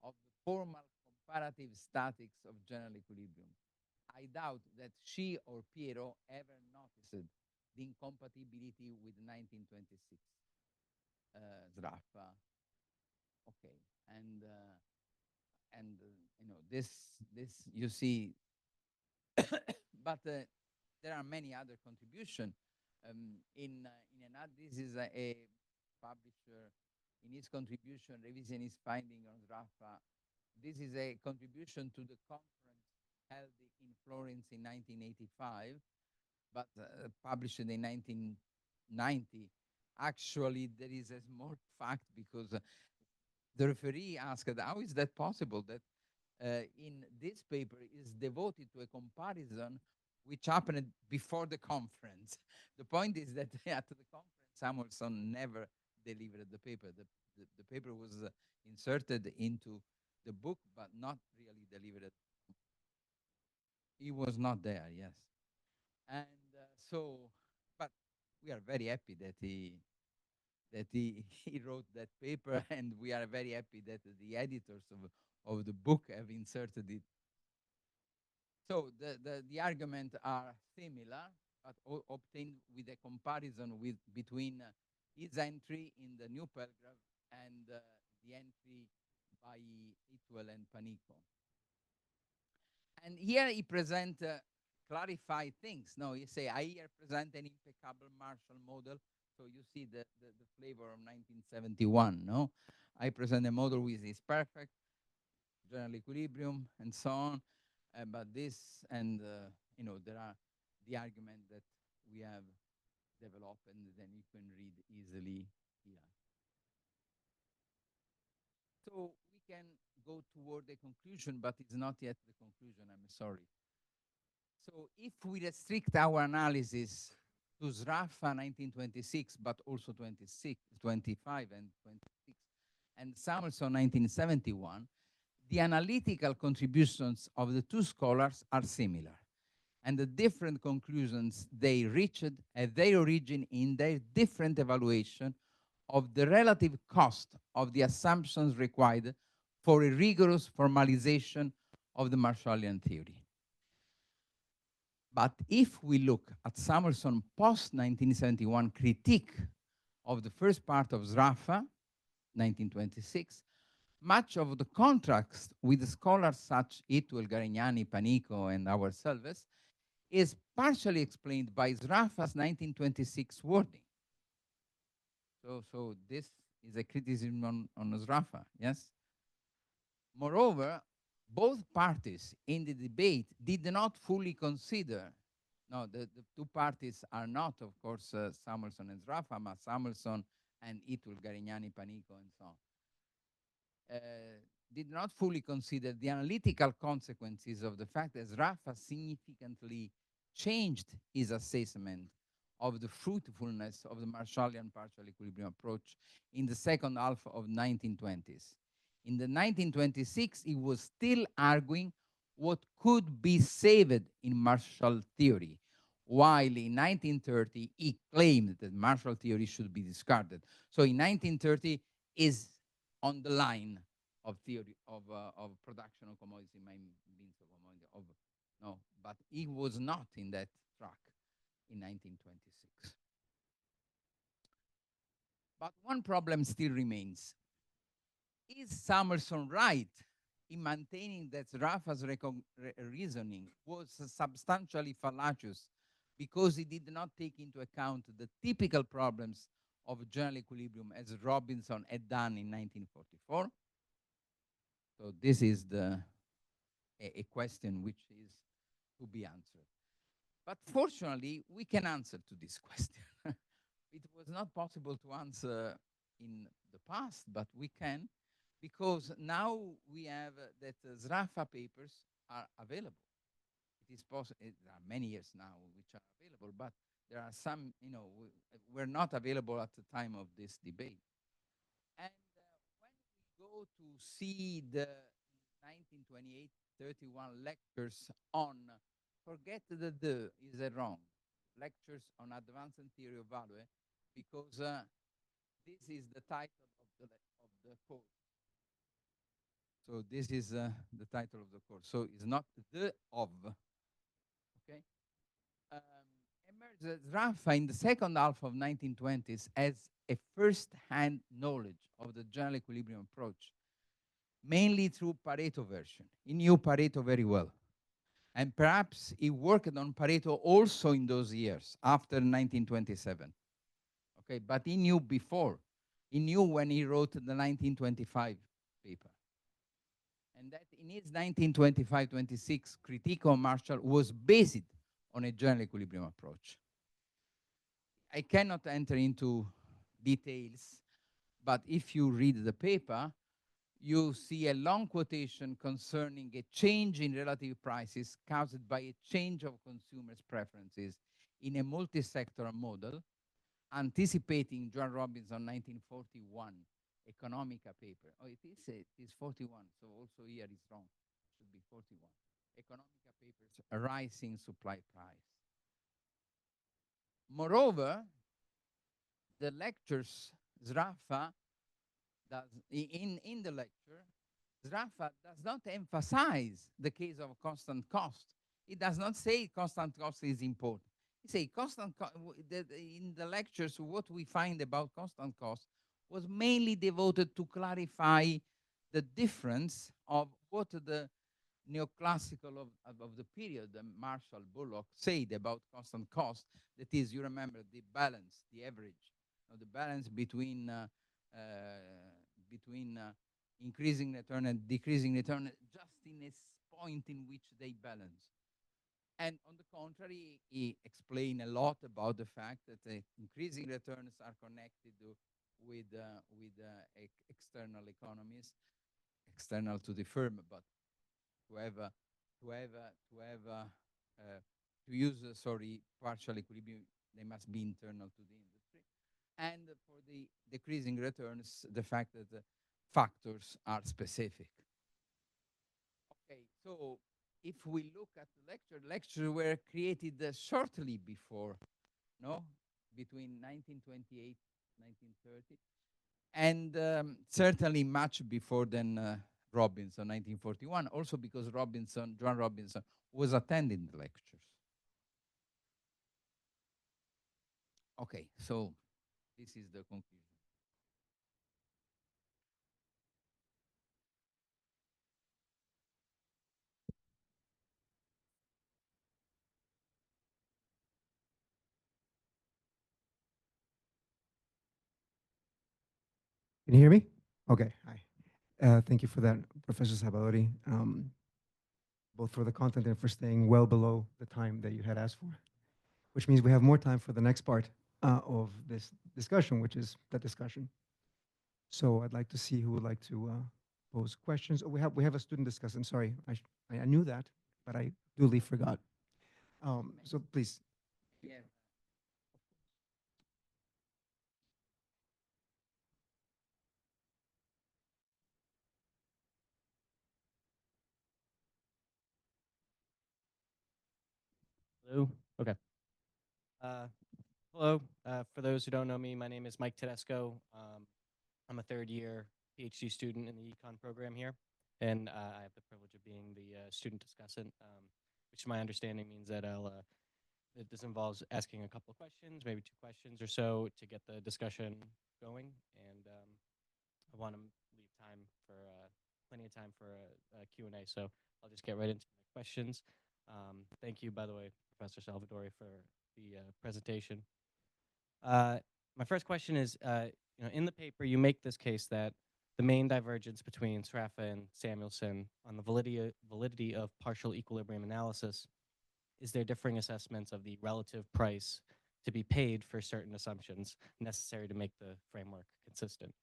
[SPEAKER 2] of the formal comparative statics of general equilibrium. I doubt that she or Piero ever noticed the incompatibility with 1926 Sraffa. Okay, and this you see, but there are many other contributions. In another, this is a publisher in his contribution, revisionist finding on Sraffa. This is a contribution to the conference held in Florence in 1985, but published in 1990. Actually, there is a more fact, because the referee asked, how is that possible that in this paper is devoted to a comparison which happened before the conference? The point is that at the conference, Samuelson never delivered the paper. The paper was inserted into the book, but not really delivered. He was not there, yes. And so, but we are very happy that he he wrote that paper, and we are very happy that the editors of the book have inserted it. So the arguments are similar, but obtained with a comparison between his entry in the new paragraph and the entry by Itwell and Panico. And here he present clarified things. No, he say, I here present an impeccable Marshall model. So you see the flavor of 1971, no? I present a model which is perfect, general equilibrium, and so on. But this, and there are the argument that we have developed, and then you can read easily here. So we can go toward the conclusion, but it's not yet the conclusion, I'm sorry. So if we restrict our analysis to Sraffa 1926, but also 26, 25 and 26, and Samuelson 1971, the analytical contributions of the two scholars are similar, and the different conclusions they reached at their origin in their different evaluation of the relative cost of the assumptions required for a rigorous formalization of the Marshallian theory. But if we look at Samuelson's post-1971 critique of the first part of Sraffa, 1926, much of the contrast with scholars such Itwell, Garignani, Panico, and ourselves is partially explained by Sraffa's 1926 wording. So this is a criticism on Sraffa, yes? Moreover, both parties in the debate did not fully consider, no, the two parties are not, of course, Samuelson and Sraffa, but Samuelson and Itwell, Garignani, Panico, and so on. Did not fully consider the analytical consequences of the fact that Sraffa significantly changed his assessment of the fruitfulness of the Marshallian partial equilibrium approach in the second half of 1920s. In the 1926, he was still arguing what could be saved in Marshall theory, while in 1930 he claimed that Marshall theory should be discarded. So in 1930 is on the line of theory of production of commodity, means of commodity, no, but he was not in that track in 1926. But one problem still remains. Is Samuelson right in maintaining that Sraffa's reasoning was substantially fallacious because he did not take into account the typical problems of general equilibrium as Robinson had done in 1944? So this is a question which is to be answered. But fortunately, we can answer to this question. It was not possible to answer in the past, but we can, because now we have that Sraffa papers are available. It is possible. There are many years now which are available, but there are some, were not available at the time of this debate. And when we go to see the 1928-31 lectures on, forget the is wrong, lectures on advanced theory of value, because this is the title of the course. So this is the title of the course. So it's not the of, okay? Emerged Sraffa in the second half of 1920s as a first-hand knowledge of the general equilibrium approach, mainly through Pareto version. He knew Pareto very well. And perhaps he worked on Pareto also in those years, after 1927. Okay, but he knew before. He knew when he wrote the 1925 paper. And that in his 1925-26 critique of Marshall was based on a general equilibrium approach. I cannot enter into details, but if you read the paper, you see a long quotation concerning a change in relative prices caused by a change of consumers' preferences in a multi-sectoral model, anticipating John Robinson 1941 Economica paper. Oh, it is 41, so also here it's wrong. It should be 41. Economica papers, a rising supply price. Moreover, the lectures Sraffa does in the lecture, Sraffa does not emphasize the case of constant cost. It does not say constant cost is important. He says constant in the lectures, what we find about constant cost was mainly devoted to clarify the difference of what the neoclassical of the period, Marshall Bullock, said about constant cost. That is, you remember the balance, the average, the balance between increasing return and decreasing return, just in a point in which they balance. And on the contrary, he explained a lot about the fact that increasing returns are connected with external economies, external to the firm, but to use partial equilibrium, They must be internal to the industry. And for the decreasing returns, the fact that the factors are specific. Okay, so if we look at the lectures were created shortly before, no, between 1928 1930, and certainly much before than Robinson, 1941, also because John Robinson, was attending the lectures. Okay, so this is the conclusion.
[SPEAKER 1] Can you hear me? Okay, hi. Thank you for that, Professor Salvadori, both for the content and for staying well below the time that you had asked for, which means we have more time for the next part of this discussion, which is the discussion. So I'd like to see who would like to pose questions. Oh, we have a student discussant. Sorry, I knew that, but I duly forgot. So please.
[SPEAKER 2] Yeah.
[SPEAKER 3] Hello. Okay. Uh, hello. For those who don't know me, my name is Mike Tedesco. I'm a third year PhD student in the econ program here, and I have the privilege of being the student discussant, which to my understanding means that that this involves asking a couple of questions, maybe two questions or so, to get the discussion going. And I want to leave time for plenty of time for a Q&A, so I'll just get right into my questions. Thank you, by the way, Professor Salvadori, for the presentation. My first question is, in the paper, you make this case that the main divergence between Sraffa and Samuelson on the validity of partial equilibrium analysis is their differing assessments of the relative price to be paid for certain assumptions necessary to make the framework consistent.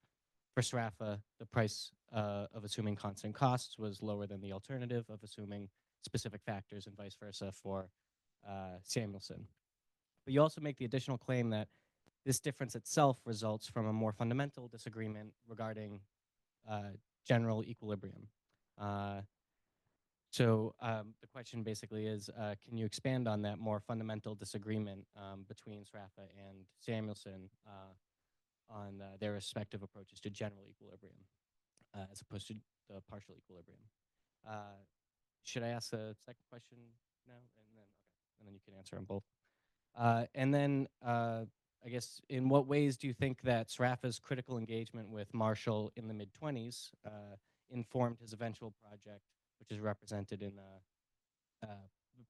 [SPEAKER 3] For Sraffa, the price of assuming constant costs was lower than the alternative of assuming specific factors, and vice versa for Samuelson. But you also make the additional claim that this difference itself results from a more fundamental disagreement regarding general equilibrium. So the question basically is, can you expand on that more fundamental disagreement between Sraffa and Samuelson on their respective approaches to general equilibrium as opposed to the partial equilibrium? Should I ask the second question now? And then you can answer them both. And then I guess, in what ways do you think that Sraffa's critical engagement with Marshall in the mid-20s informed his eventual project, which is represented in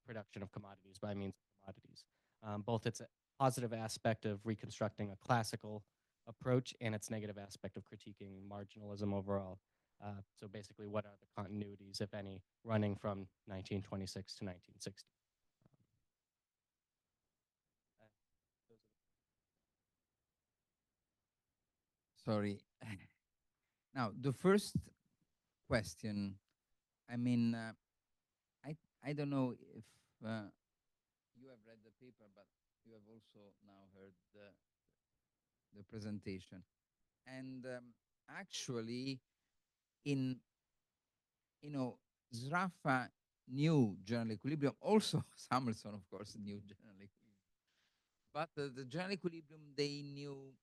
[SPEAKER 3] production of commodities by means of commodities? Both its positive aspect of reconstructing a classical approach and its negative aspect of critiquing marginalism overall. So basically, what are the continuities, if any, running from 1926 to 1960?
[SPEAKER 2] Sorry. Now, the first question, I mean, I don't know if you have read the paper, but you have also now heard the presentation. And actually, in, Sraffa knew general equilibrium. Also, Samuelson, of course, knew general equilibrium. But the general equilibrium they knew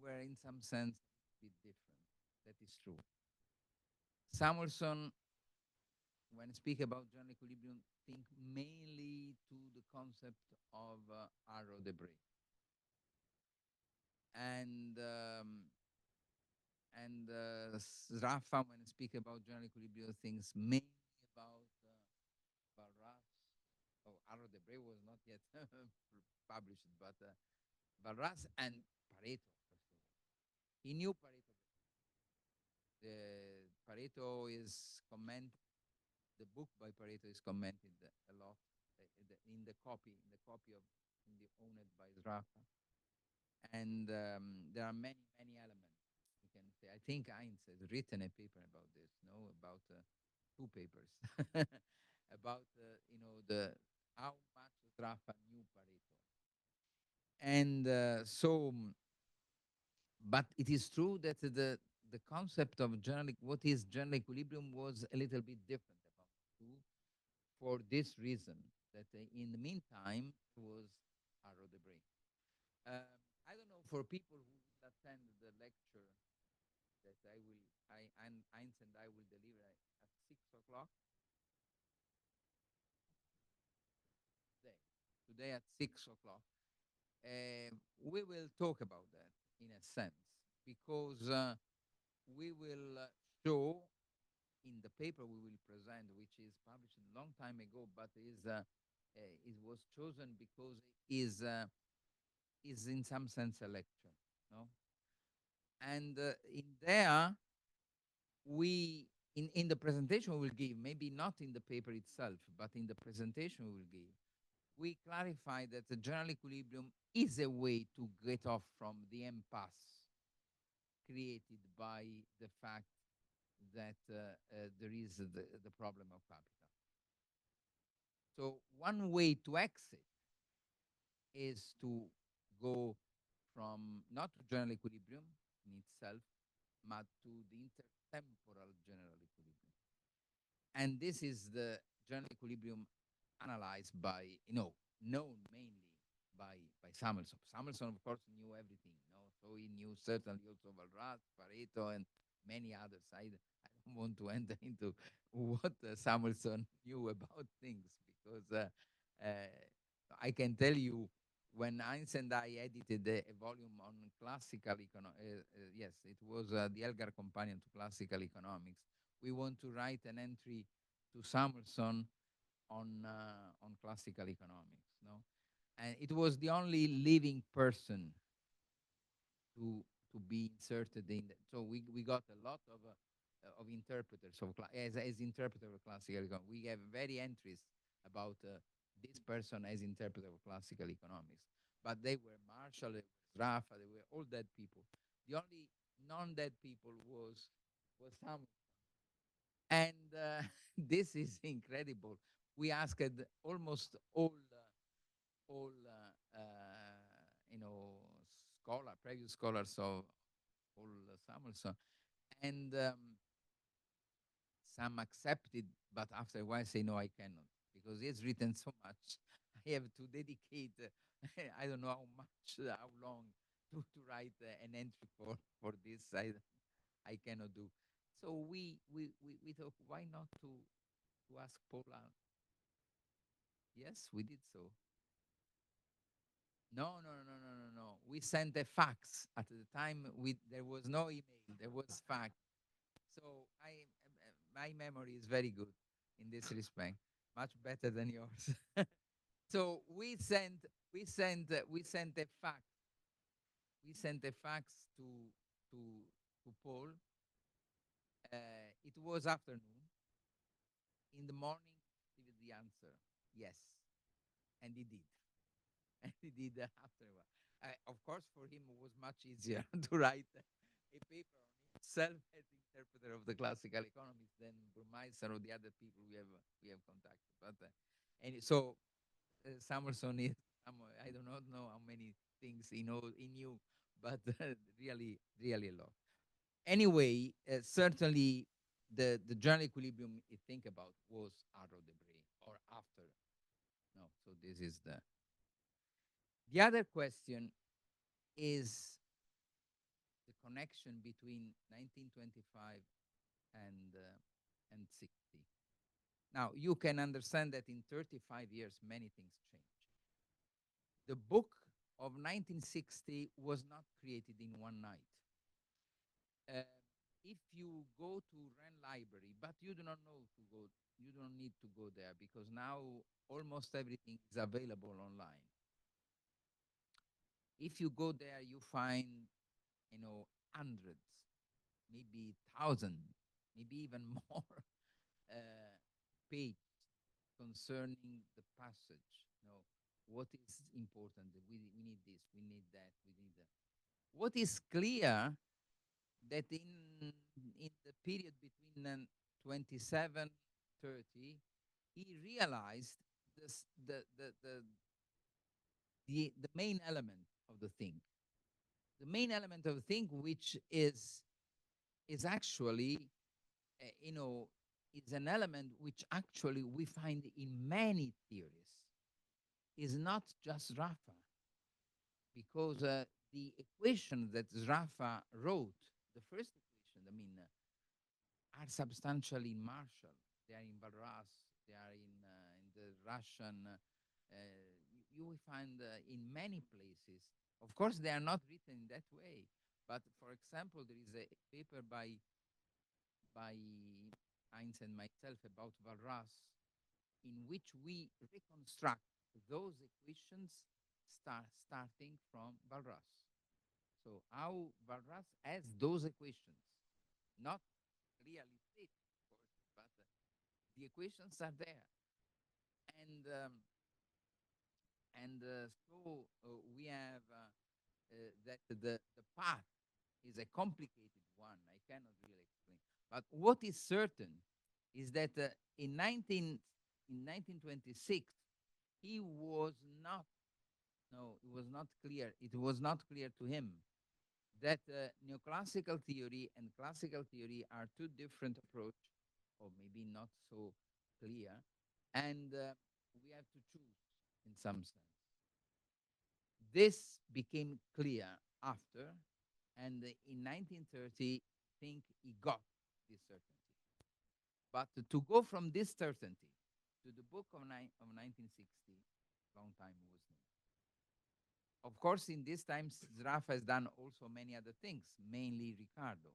[SPEAKER 2] were, in some sense, a bit different. That is true. Samuelson, when speak about general equilibrium, think mainly to the concept of arrow debris. And Sraffa, when speak about general equilibrium, thinks mainly about Barras. Oh, arrow debris was not yet published, but Barras and Pareto, first of all. He knew Pareto. The Pareto is commented. The book by Pareto is commented a lot in the copy of owned by Sraffa. And there are many elements we can say. I think Heinz has written a paper about this, no, about two papers about the how much Sraffa knew Pareto. And but it is true that the concept of what is general equilibrium was a little bit different about the two, for this reason that in the meantime was Arrow de Bray. I don't know, for people who will attend the lecture that Heinz and I will deliver at 6 o'clock today. Today at 6 o'clock, we will talk about that in a sense, because we will show in the paper we will present, which is published a long time ago, but it was chosen because is in some sense a lecture, no? And in there, we in the presentation we will give, maybe not in the paper itself, but in the presentation we will give, we clarify that the general equilibrium is a way to get off from the impasse created by the fact that there is the problem of capital. So one way to exit is to go from not to general equilibrium in itself, but to the intertemporal general equilibrium. And this is the general equilibrium analyzed by, known mainly by Samuelson. Samuelson, of course, knew everything, so he knew certainly also Walras, Pareto, and many others. I don't want to enter into what Samuelson knew about things, because I can tell you, when Heinz and I edited a volume on classical economics, yes, it was the Elgar Companion to Classical Economics. We want to write an entry to Samuelson on classical economics, no, and it was the only living person to be inserted in that. So we got a lot of interpreters as interpreter of classical economics. We have very entries about this person as interpreter of classical economics, but they were Marshall, they were Sraffa, they were all dead people. The only non-dead people was Samuel. And this is incredible. We asked almost all previous scholars of Paul Samuelson, and some accepted, but after a while say, no, I cannot, because he's written so much. I have to dedicate, I don't know how much, how long, to write an entry for this. I cannot do. So we thought, why not to ask Paula? Yes, we did so. No, no, no, no, no, no. We sent a fax at the time. There was no email. There was fax. So my memory is very good in this respect, much better than yours. So we sent a fax. We sent a fax to Paul. It was afternoon. In the morning, he received the answer, yes, and he did. And he did that after a while. Of course, for him, it was much easier to write a paper on himself as interpreter of the classical economics than Burmeister or the other people we have contacted. But and so Samuelson is, I do not know how many things he knew, but really, really a lot. Anyway, certainly the general equilibrium you think about was Arrow de Bray, or after. No, so this is the other question is the connection between 1925 and 60. Now, you can understand that in 35 years, many things changed. The book of 1960 was not created in one night. Uh, if you go to Ren Library, but you do not know to go, you don't need to go there, because now almost everything is available online. If you go there, you find, hundreds, maybe thousands, maybe even more uh, page concerning the passage. What is important? We need this, we need that, we need that. What is clear that in the period between 27, 30, he realized this, the the main element of the thing. The main element of the thing, which is actually, you know, is an element which actually we find in many theories. Is not just Sraffa, because the equation that Sraffa wrote, the first equation, I mean, are substantially in Marshall. They are in Valras. They are in the Russian. You will find in many places. Of course, they are not written in that way. But for example, there is a paper by Heinz and myself about Valras, in which we reconstruct those equations starting from Valras. So how Valras has those equations, not clearly stated, of course, but the equations are there. And so we have that the path is a complicated one. I cannot really explain. But what is certain is that in 1926, he was not, no, it was not clear. It was not clear to him that neoclassical theory and classical theory are two different approaches, or maybe not so clear, and we have to choose in some sense. This became clear after, and in 1930, I think he got this certainty. But to go from this certainty to the book of 1960, long time was no. Of course, in these times, Sraffa has done also many other things, mainly Ricardo.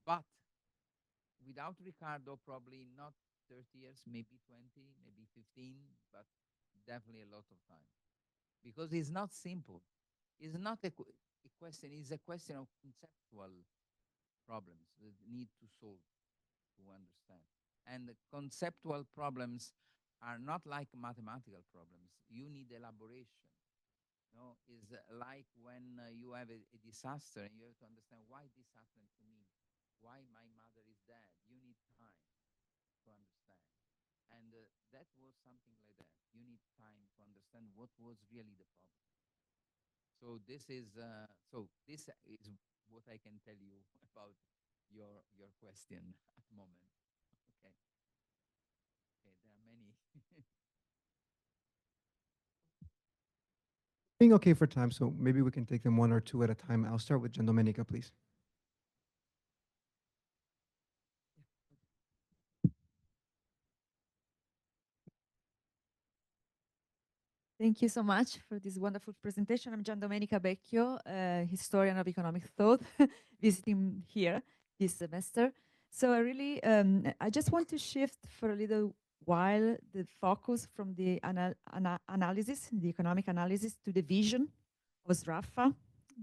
[SPEAKER 2] But without Ricardo, probably not 30 years, maybe 20, maybe 15, but definitely a lot of time. Because it's not simple. It's not a question, it's a question of conceptual problems that need to solve, to understand. And the conceptual problems are not like mathematical problems. You need elaboration. No, is like when you have a disaster and you have to understand why this happened to me, why my mother is dead. You need time to understand. And that was something like that. You need time to understand what was really the problem. So this is what I can tell you about your question at the moment. Okay. Okay, there are many.
[SPEAKER 1] Being okay for time, so maybe we can take them one or two at a time. I'll start with Gian Domenica, please.
[SPEAKER 4] Thank you so much for this wonderful presentation. I'm Gian Domenica Becchio, a historian of economic thought, visiting here this semester. So I just want to shift for a little while the focus from the analysis, the economic analysis, to the vision of Sraffa.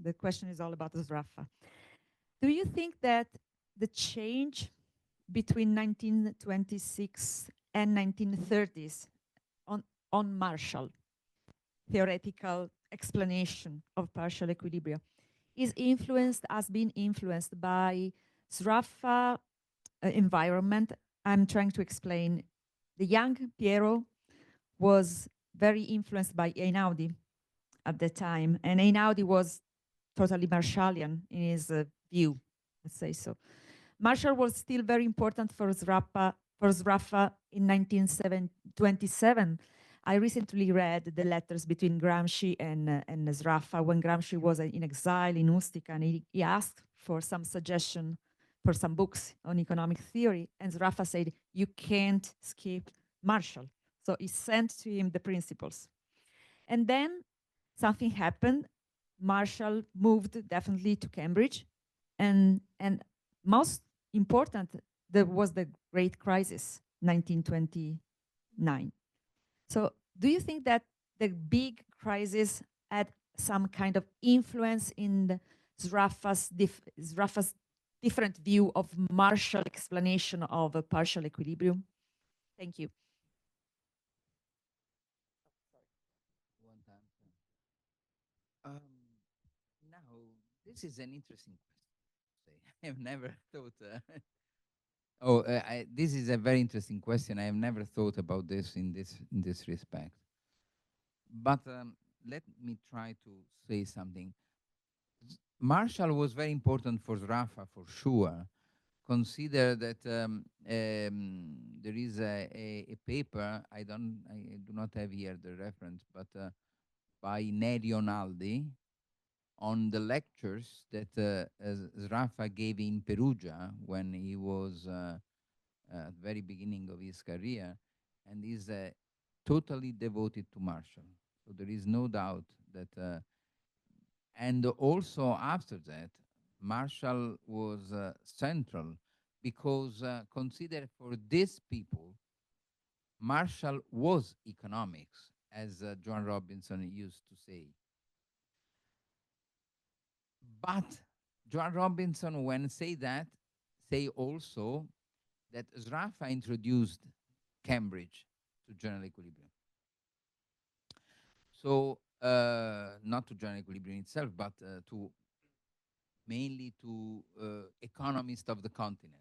[SPEAKER 4] The question is all about Sraffa. Do you think that the change between 1926 and 1930s on Marshall, theoretical explanation of partial equilibria, has been influenced by Sraffa environment? I'm trying to explain. The young Piero was very influenced by Einaudi at the time, and Einaudi was totally Marshallian in his view, let's say so. Marshall was still very important for Sraffa in 1927. I recently read the letters between Gramsci and Sraffa when Gramsci was in exile in Ustica, and he asked for some suggestion for some books on economic theory, and Sraffa said, you can't skip Marshall. So he sent to him the principles. And then something happened. Marshall moved definitely to Cambridge, and most important, there was the Great Crisis, 1929. So do you think that the big crisis had some kind of influence in Sraffa's different view of Marshall explanation of a partial equilibrium? Thank you.
[SPEAKER 2] One time. Now, this is an interesting question. I have never thought. This is a very interesting question. I have never thought about this in this respect. But let me try to say something. Marshall was very important for Sraffa, for sure. Consider that there is a paper, I do not have here the reference, but by Neri on the lectures that Sraffa gave in Perugia when he was at the very beginning of his career, and is totally devoted to Marshall. So there is no doubt that, and also after that, Marshall was central because consider for these people, Marshall was economics, as John Robinson used to say. But John Robinson, when say that, say also that Sraffa introduced Cambridge to general equilibrium. So not to general equilibrium itself, but to mainly to economists of the continent,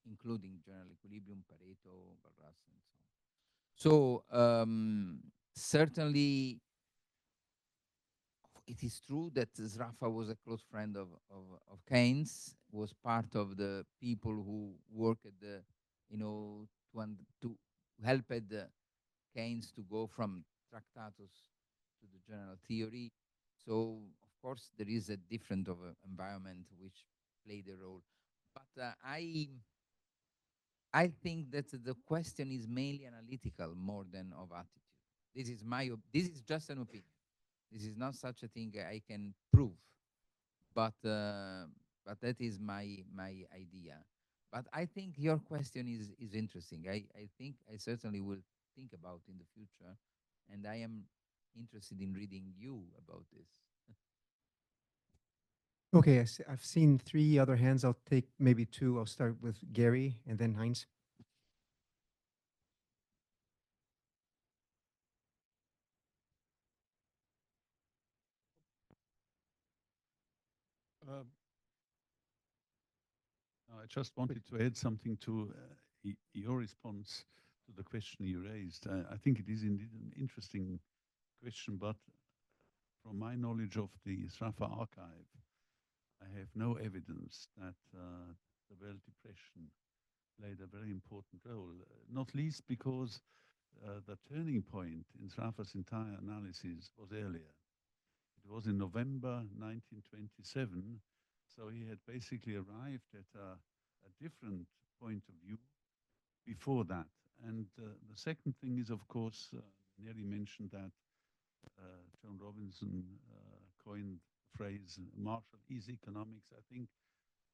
[SPEAKER 2] including general equilibrium, Pareto, Barras, and so on. So certainly it is true that Sraffa was a close friend of Keynes, was part of the people who worked at the, to help Keynes to go from Tractatus to the general theory. So, of course, there is a different of environment which played a role. But I think that the question is mainly analytical more than of attitude. This is just an opinion. This is not such a thing I can prove, but that is my idea. But I think your question is interesting. I think I certainly will think about in the future, and I am interested in reading you about this.
[SPEAKER 1] Okay, I've seen three other hands. I'll take maybe two. I'll start with Gary and then Heinz.
[SPEAKER 5] I just wanted to add something to your response to the question you raised. I think it is indeed an interesting question, but from my knowledge of the Sraffa archive, I have no evidence that the World Depression played a very important role, not least because the turning point in Sraffa's entire analysis was earlier. It was in November 1927, so he had basically arrived at a different point of view before that. And the second thing is, of course, Neri mentioned that John Robinson coined the phrase Marshall is economics. I think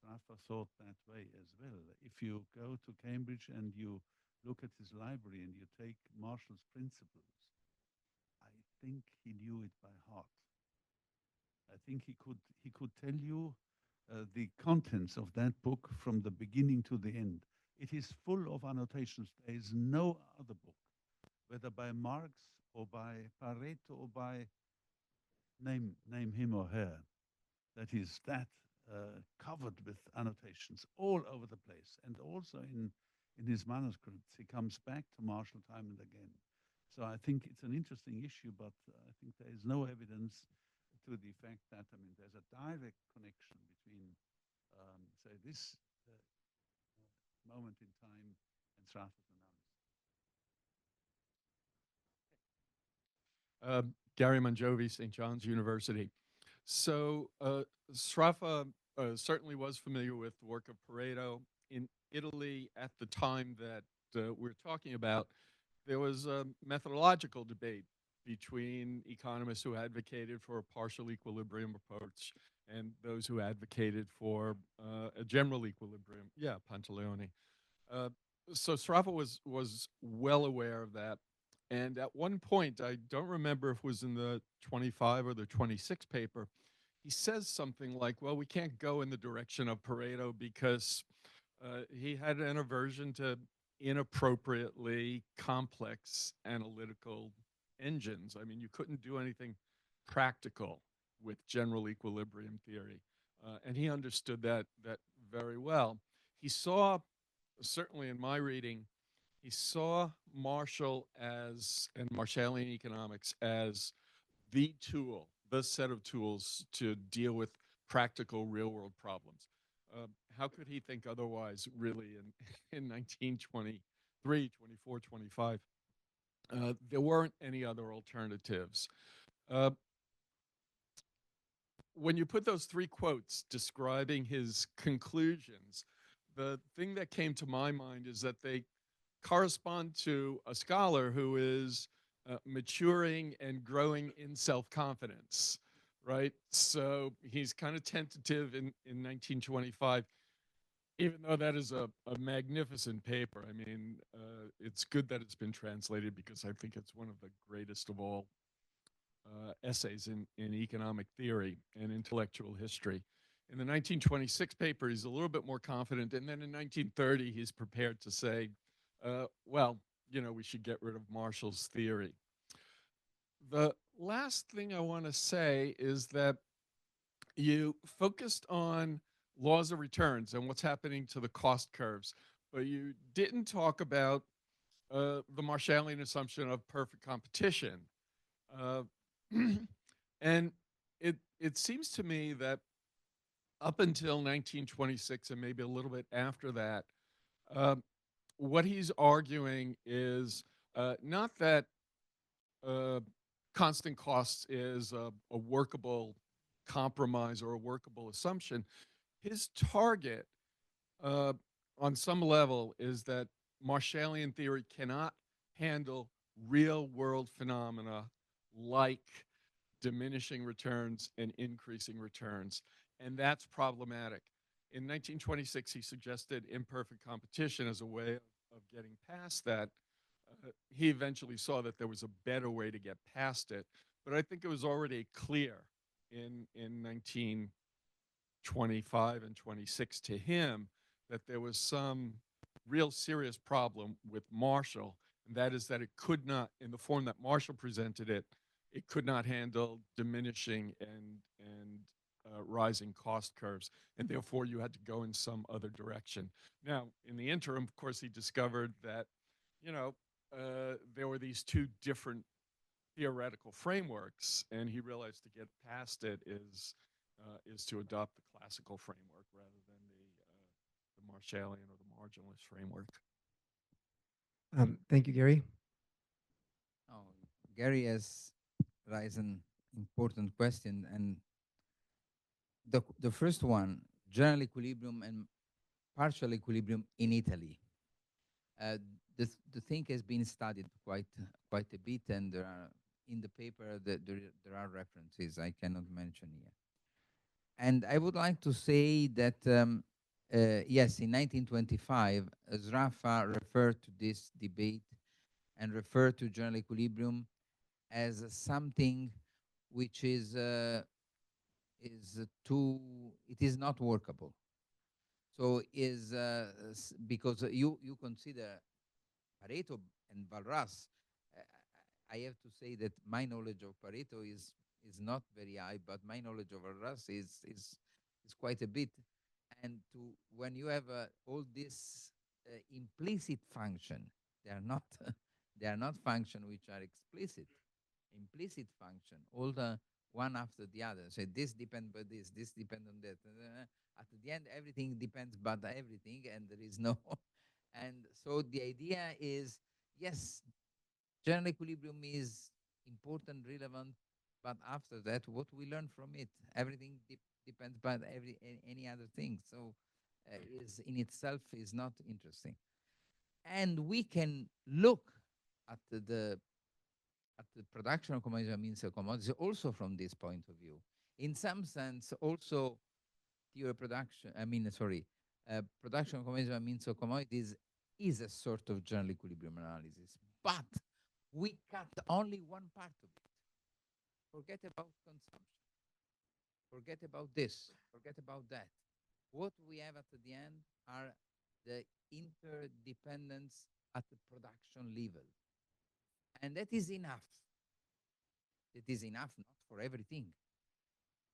[SPEAKER 5] Sraffa thought that way as well. If you go to Cambridge and you look at his library and you take Marshall's principles, I think he knew it by heart. I think he could tell you the contents of that book from the beginning to the end. It is full of annotations. There is no other book, whether by Marx or by Pareto or by name him or her, that is covered with annotations all over the place. And also in his manuscripts, he comes back to Marshall time and again. So I think it's an interesting issue, but I think there is no evidence to the effect that, I mean, there's a direct connection between, say, this moment in time and Sraffa's analysis.
[SPEAKER 6] Gary Monjovi, St. John's University. So Sraffa certainly was familiar with the work of Pareto. In Italy, at the time that we're talking about, there was a methodological debate between economists who advocated for a partial equilibrium approach and those who advocated for a general equilibrium. Yeah, Pantaleone. So Sraffa was well aware of that. And at one point, I don't remember if it was in the 25 or the 26 paper, he says something like, well, we can't go in the direction of Pareto because he had an aversion to inappropriately complex analytical engines. I mean, you couldn't do anything practical with general equilibrium theory. And he understood that very well. He saw, certainly in my reading, he saw Marshall as, and Marshallian economics as the tool, the set of tools to deal with practical real world problems. How could he think otherwise, really, in 1923, 24, 25? There weren't any other alternatives. Uh, when you put those three quotes describing his conclusions, the thing that came to my mind is that they correspond to a scholar who is maturing and growing in self-confidence, right? So he's kind of tentative in 1925, even though that is a magnificent paper. I mean, it's good that it's been translated because I think it's one of the greatest of all essays in economic theory and intellectual history. In the 1926 paper, he's a little bit more confident. And then in 1930, he's prepared to say, well, you know, we should get rid of Marshall's theory. The last thing I want to say is that you focused on laws of returns and what's happening to the cost curves, but you didn't talk about the Marshallian assumption of perfect competition. Uh, and it seems to me that up until 1926 and maybe a little bit after that, um, what he's arguing is not that uh, constant costs is a workable compromise or a workable assumption. His target, uh, on some level, is that Marshallian theory cannot handle real world phenomena like diminishing returns and increasing returns. And that's problematic. In 1926, he suggested imperfect competition as a way of getting past that. He eventually saw that there was a better way to get past it. But I think it was already clear in 1925 and 26 to him that there was some real serious problem with Marshall, and that is that it could not, in the form that Marshall presented it, it could not handle diminishing and rising cost curves, and therefore you had to go in some other direction. Now, in the interim, of course, he discovered that, you know, there were these two different theoretical frameworks, and he realized to get past it is to adopt the classical framework rather than the Marshallian or the marginalist framework.
[SPEAKER 1] Thank you, Gary.
[SPEAKER 2] Oh, Gary has raised an important question, and the first one, general equilibrium and partial equilibrium in Italy. The thing has been studied quite a bit, and there are in the paper that there are references I cannot mention here. And I would like to say that yes, in 1925, Sraffa referred to this debate and referred to general equilibrium as something which is too, it is not workable. So because you consider Pareto and Balras. uh, I have to say that my knowledge of Pareto is not very high, but my knowledge of Balras is quite a bit. And when you have all this implicit function, they are not they are not function which are explicit. Implicit function, all the one after the other. So this depends by this depends on that. At the end, everything depends but everything, and there is no. And so the idea is, yes, general equilibrium is important, relevant, but after that, what we learn from it, everything depends by any other thing. So is in itself is not interesting. And we can look at the production of commodities and means of commodities also from this point of view. In some sense, also theory production, production of commodities and means of commodities is a sort of general equilibrium analysis. But we cut only one part of it. Forget about consumption. Forget about this. Forget about that. What we have at the end are the interdependence at the production level. And that is enough. It is enough not for everything,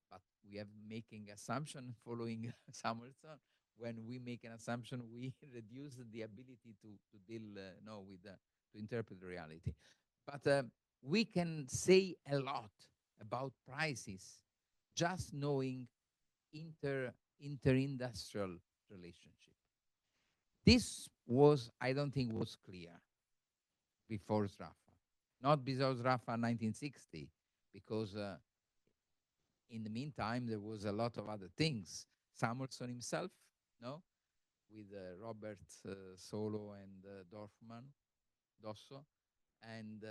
[SPEAKER 2] but we have making assumption following Samuelson. when we make an assumption, we reduce the ability to deal no with to interpret reality. But we can say a lot about prices just knowing interindustrial relationship. This was, I don't think, was clear before Sraffa. Not because Sraffa 1960, because in the meantime there was a lot of other things. Samuelson himself, no, with Robert Solo and Dorfman, Dosso, and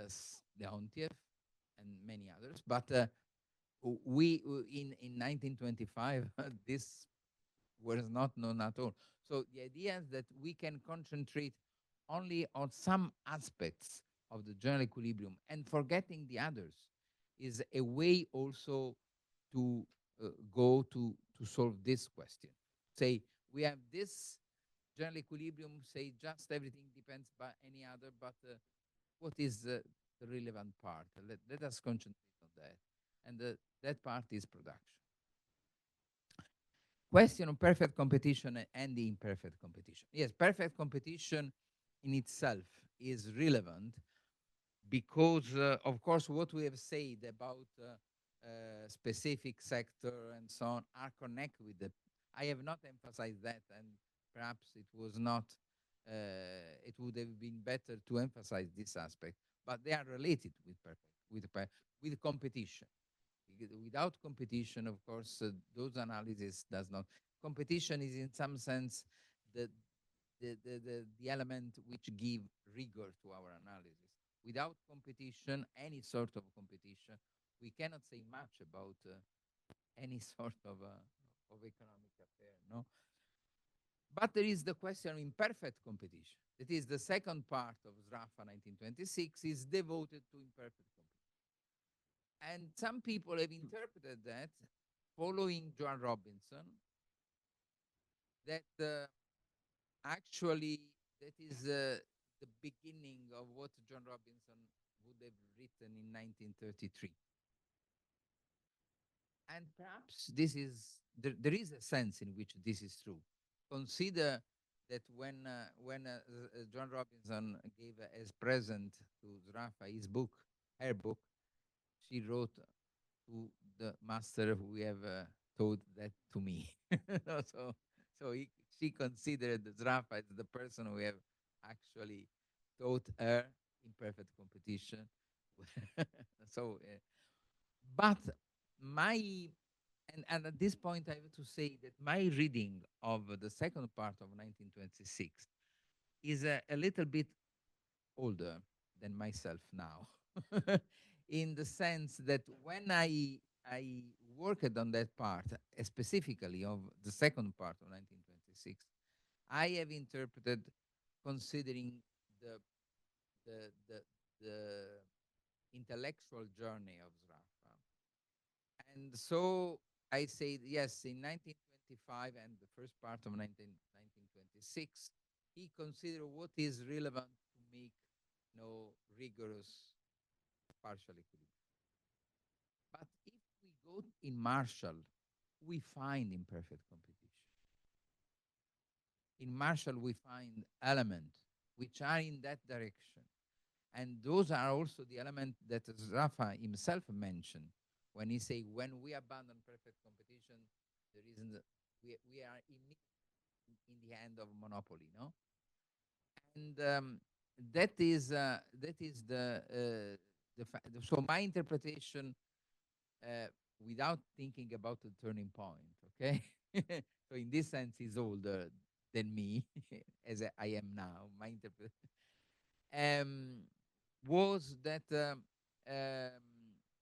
[SPEAKER 2] Leontiev, and many others. But we in 1925 this was not known at all. So the idea is that we can concentrate only on some aspects of the general equilibrium and forgetting the others is a way also to go to solve this question. Say we have this general equilibrium, say just everything depends by any other, but what is the relevant part? Let us concentrate on that. And that part is production. Question on perfect competition and the imperfect competition. Yes, perfect competition in itself is relevant because, of course, what we have said about specific sector and so on are connected with the. I have not emphasized that, and perhaps it was not. It would have been better to emphasize this aspect, but they are related with with competition. Without competition, of course, those analysis does not. Competition is in some sense the the element which give rigor to our analysis. Without competition, any sort of competition, we cannot say much about any sort of economic affair, no? But there is the question of imperfect competition. That is the second part of Sraffa 1926 is devoted to imperfect competition. And some people have interpreted that, following Joan Robinson, that actually that is the beginning of what John Robinson would have written in 1933. And perhaps this is there is a sense in which this is true. Consider that when John Robinson gave as present to Sraffa his book, her book, she wrote to the master who have taught that to me. So she considered Sraffa as the person who have actually taught her in perfect competition. so, but my and at this point I have to say that my reading of the second part of 1926 is a little bit older than myself now, in the sense that when I worked on that part, specifically of the second part of 1926, I have interpreted considering the the the, the intellectual journey of Sraffa, and so I say yes, in 1925 and the first part of 1926, he considered what is relevant to make no rigorous partial equilibrium. But if we go in Marshall, we find imperfect competition. In Marshall, we find elements which are in that direction. And those are also the elements that Sraffa himself mentioned when he say, when we abandon perfect competition, there isn't, we are in the hand of monopoly, no? And that is so my interpretation, without thinking about the turning point, okay? So in this sense, he's older than me, as I am now. My interpretation was that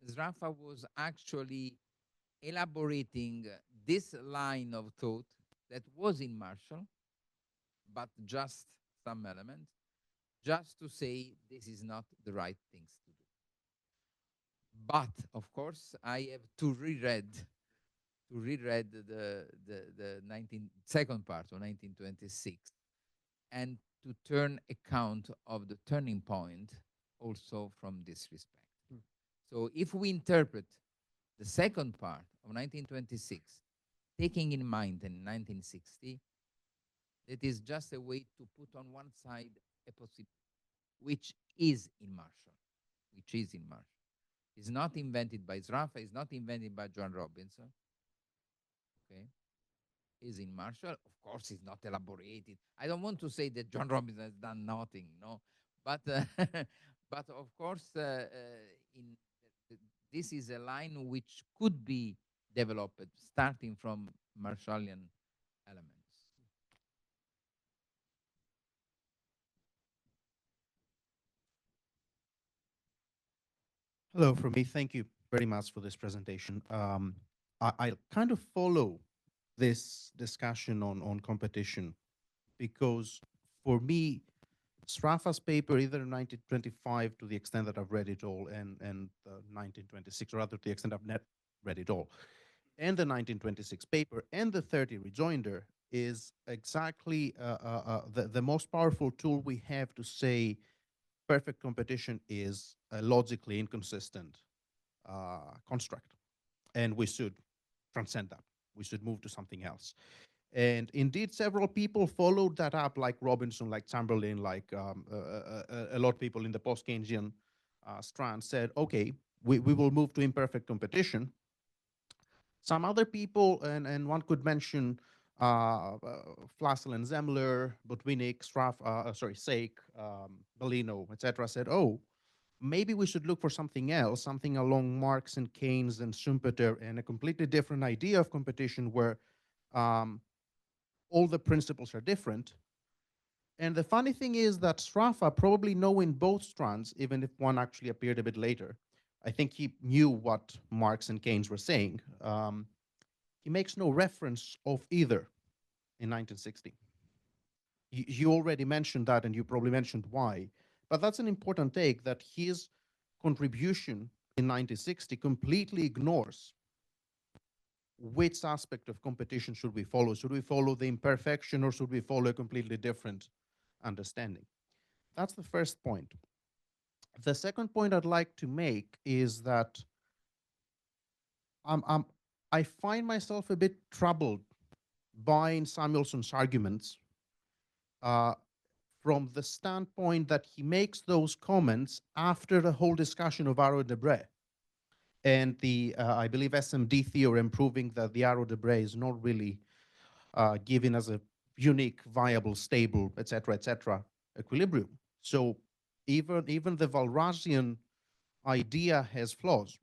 [SPEAKER 2] Sraffa was actually elaborating this line of thought that was in Marshall, but just some elements, just to say this is not the right things to do. But of course, I have to reread the second part of 1926 and to turn account of the turning point also from this respect. So if we interpret the second part of 1926, taking in mind in 1960, It is just a way to put on one side a possibility, which is in Marshall, which is in Marshall. It's not invented by Sraffa, it's not invented by John Robinson, okay? Is in Marshall. Of course, it's not elaborated. I don't want to say that John Robinson has done nothing, no, but but of course, in this is a line which could be developed starting from Marshallian elements.
[SPEAKER 7] Hello from me. Thank you very much for this presentation. I kind of follow this discussion on competition because for me, Sraffa's paper, either in 1925 to the extent that I've read it all, and 1926, or rather to the extent I've not read it all, and the 1926 paper and the 30 rejoinder is exactly the most powerful tool we have to say perfect competition is a logically inconsistent construct, and we should transcend that. We should move to something else. And indeed, several people followed that up, like Robinson, like Chamberlain, like a lot of people in the post-Keynesian strand said, okay, we will move to imperfect competition. Some other people, and one could mention Flassel and Zemler, Botwinick, Sake, Bellino, etc., said, oh, maybe we should look for something else, something along Marx and Keynes and Schumpeter, and a completely different idea of competition where all the principles are different. And the funny thing is that Sraffa, probably knowing both strands, even if one actually appeared a bit later, I think he knew what Marx and Keynes were saying. He makes no reference of either in 1960. You already mentioned that, and you probably mentioned why. But that's an important take, that his contribution in 1960 completely ignores which aspect of competition should we follow. Should we follow the imperfection, or should we follow a completely different understanding? That's the first point. The second point I'd like to make is that I find myself a bit troubled by Samuelson's arguments from the standpoint that he makes those comments after the whole discussion of Arrow-Debré and the, I believe, SMD theorem proving that the Arrow-Debré is not really given as a unique, viable, stable, etc., equilibrium. So even the Walrasian idea has flaws.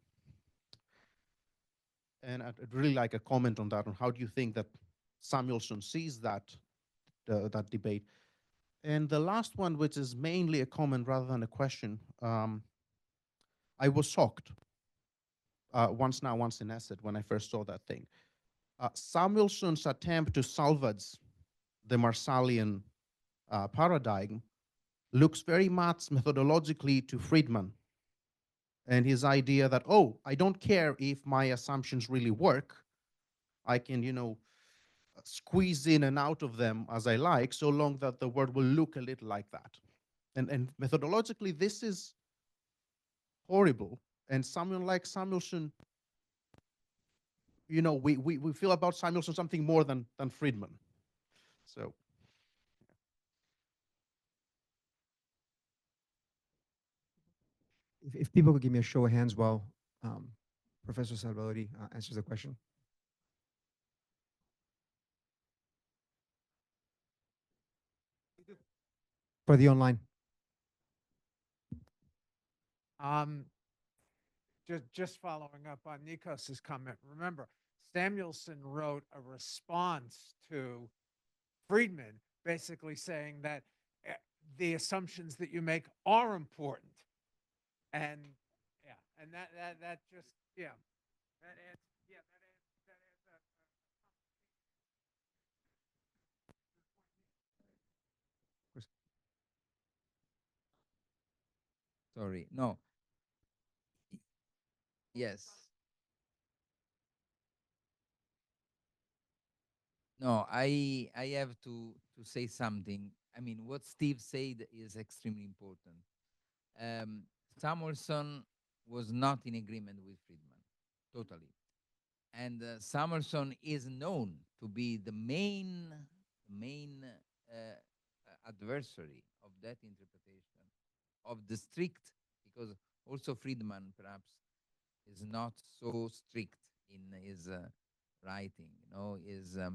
[SPEAKER 7] And I'd really like a comment on that, on how do you think that Samuelson sees that debate. And the last one, which is mainly a comment rather than a question, I was shocked once in Asset when I first saw that thing. Samuelson's attempt to salvage the Marshallian paradigm looks very much methodologically to Friedman and his idea that, oh, I don't care if my assumptions really work. I can, squeeze in and out of them as I like, so long that the world will look a little like that. And methodologically, this is horrible. And someone like Samuelson, we feel about Samuelson something more than Friedman. So.
[SPEAKER 1] If people could give me a show of hands while Professor Salvadori answers the question. For the online.
[SPEAKER 8] Just following up on Nikos's comment, remember, Samuelson wrote a response to Friedman, basically saying that the assumptions that you make are important. And yeah, and that just, yeah, that adds,
[SPEAKER 2] Sorry, no. Yes. No, I have to say something. I mean, what Steve said is extremely important. Samuelson was not in agreement with Friedman, totally. And Samuelson is known to be the main adversary of that interpretation of the strict, because also Friedman perhaps is not so strict in his writing. You know, is uh,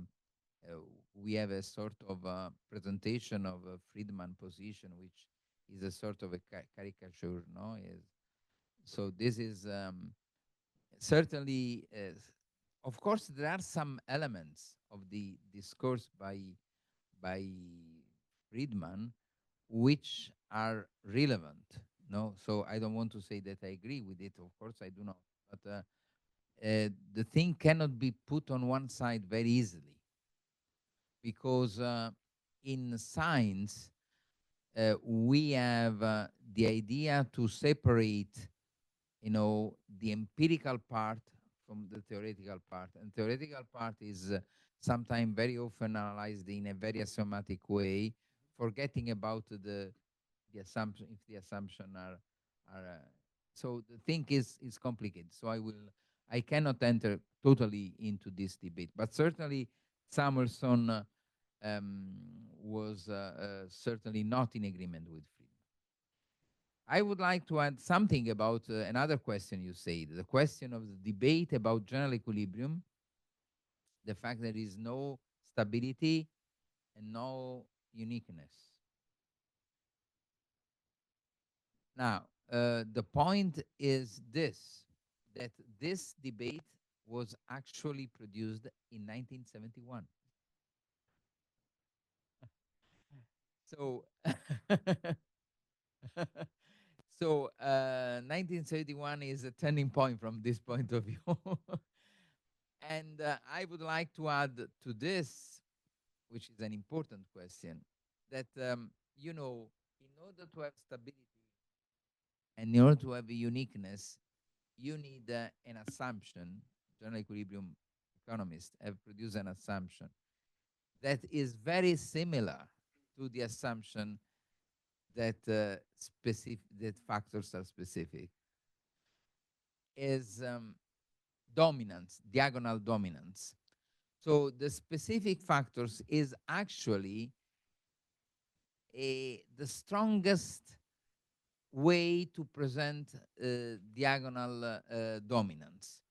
[SPEAKER 2] we have a sort of presentation of a Friedman position, which is a sort of a caricature. No, is so this is certainly, of course, there are some elements of the discourse by Friedman which are relevant. No, so I don't want to say that I agree with it. Of course, I do not. But the thing cannot be put on one side very easily, because in science we have the idea to separate, you know, the empirical part from the theoretical part, and theoretical part is sometimes very often analyzed in a very axiomatic way, forgetting about the assumption, if the assumption are so the thing is complicated. So I cannot enter totally into this debate, but certainly Samuelson um, was certainly not in agreement with Friedman. I would like to add something about another question you said, the question of the debate about general equilibrium, the fact that there is no stability and no uniqueness. Now, the point is this, that this debate was actually produced in 1971. So, so 1971 is a turning point from this point of view. And I would like to add to this, which is an important question, that, you know, in order to have stability and in order to have a uniqueness, you need an assumption. General equilibrium economists have produced an assumption that is very similar to the assumption that that factors are specific, is dominance, diagonal dominance. So the specific factors is actually the strongest way to present diagonal dominance.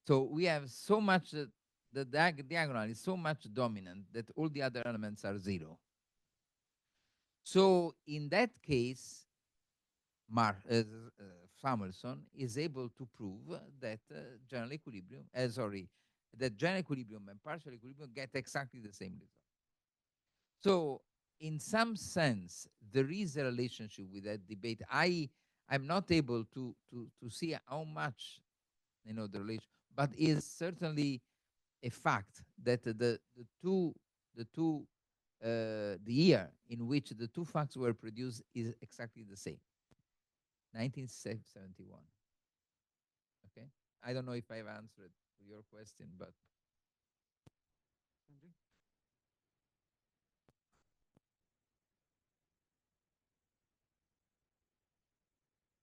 [SPEAKER 2] So we have so much, the diagonal is so much dominant that all the other elements are zero. So in that case, Samuelson is able to prove that general equilibrium, that general equilibrium and partial equilibrium get exactly the same result. So in some sense, there is a relationship with that debate. I'm not able to see how much, you know, the relation, but is certainly a fact that the year in which the two facts were produced is exactly the same, 1971. Okay, I don't know if I've answered to your question, but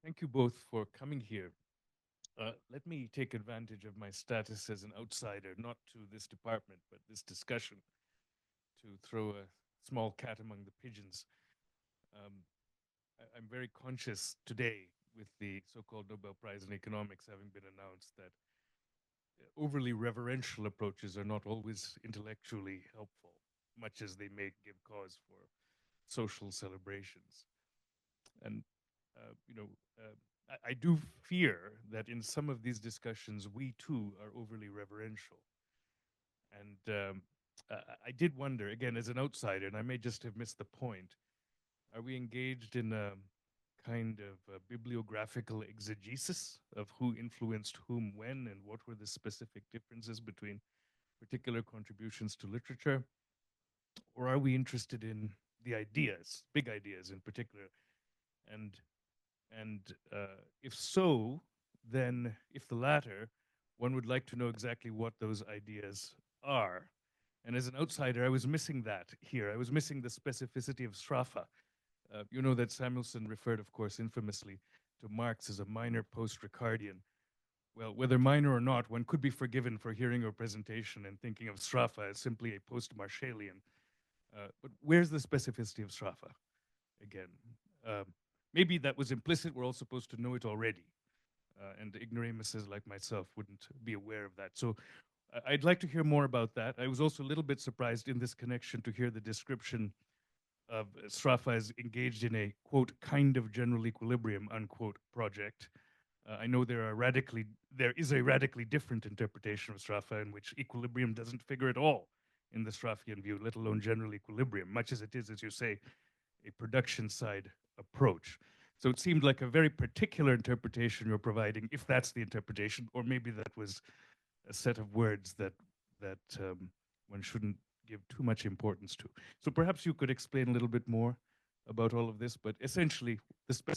[SPEAKER 9] Thank you both for coming here. Let me take advantage of my status as an outsider, not to this department, but this discussion, to throw a small cat among the pigeons. Um, I'm very conscious today, with the so-called Nobel Prize in Economics having been announced, that overly reverential approaches are not always intellectually helpful, much as they may give cause for social celebrations. And you know, I do fear that in some of these discussions, we too are overly reverential. And I did wonder, again, as an outsider, and I may just have missed the point, are we engaged in a kind of a bibliographical exegesis of who influenced whom when and what were the specific differences between particular contributions to literature? Or are we interested in the ideas, big ideas in particular? And And if so, then if the latter, one would like to know exactly what those ideas are. And as an outsider, I was missing that here. I was missing the specificity of Sraffa. You know that Samuelson referred, of course, infamously to Marx as a minor post-Ricardian. Well, whether minor or not, one could be forgiven for hearing your presentation and thinking of Sraffa as simply a post-Marshallian. But where's the specificity of Sraffa? Again, um, maybe that was implicit. We're all supposed to know it already. And ignoramuses like myself wouldn't be aware of that. So I'd like to hear more about that. I was also a little bit surprised in this connection to hear the description of Sraffa as engaged in a, quote, kind of general equilibrium, unquote, project. I know there is a radically different interpretation of Sraffa in which equilibrium doesn't figure at all in the Sraffian view, let alone general equilibrium, much as it is, as you say, a production side approach. So it seemed like a very particular interpretation you're providing, if that's the interpretation, or maybe that was a set of words that one shouldn't give too much importance to. So perhaps you could explain a little bit more about all of this, but essentially,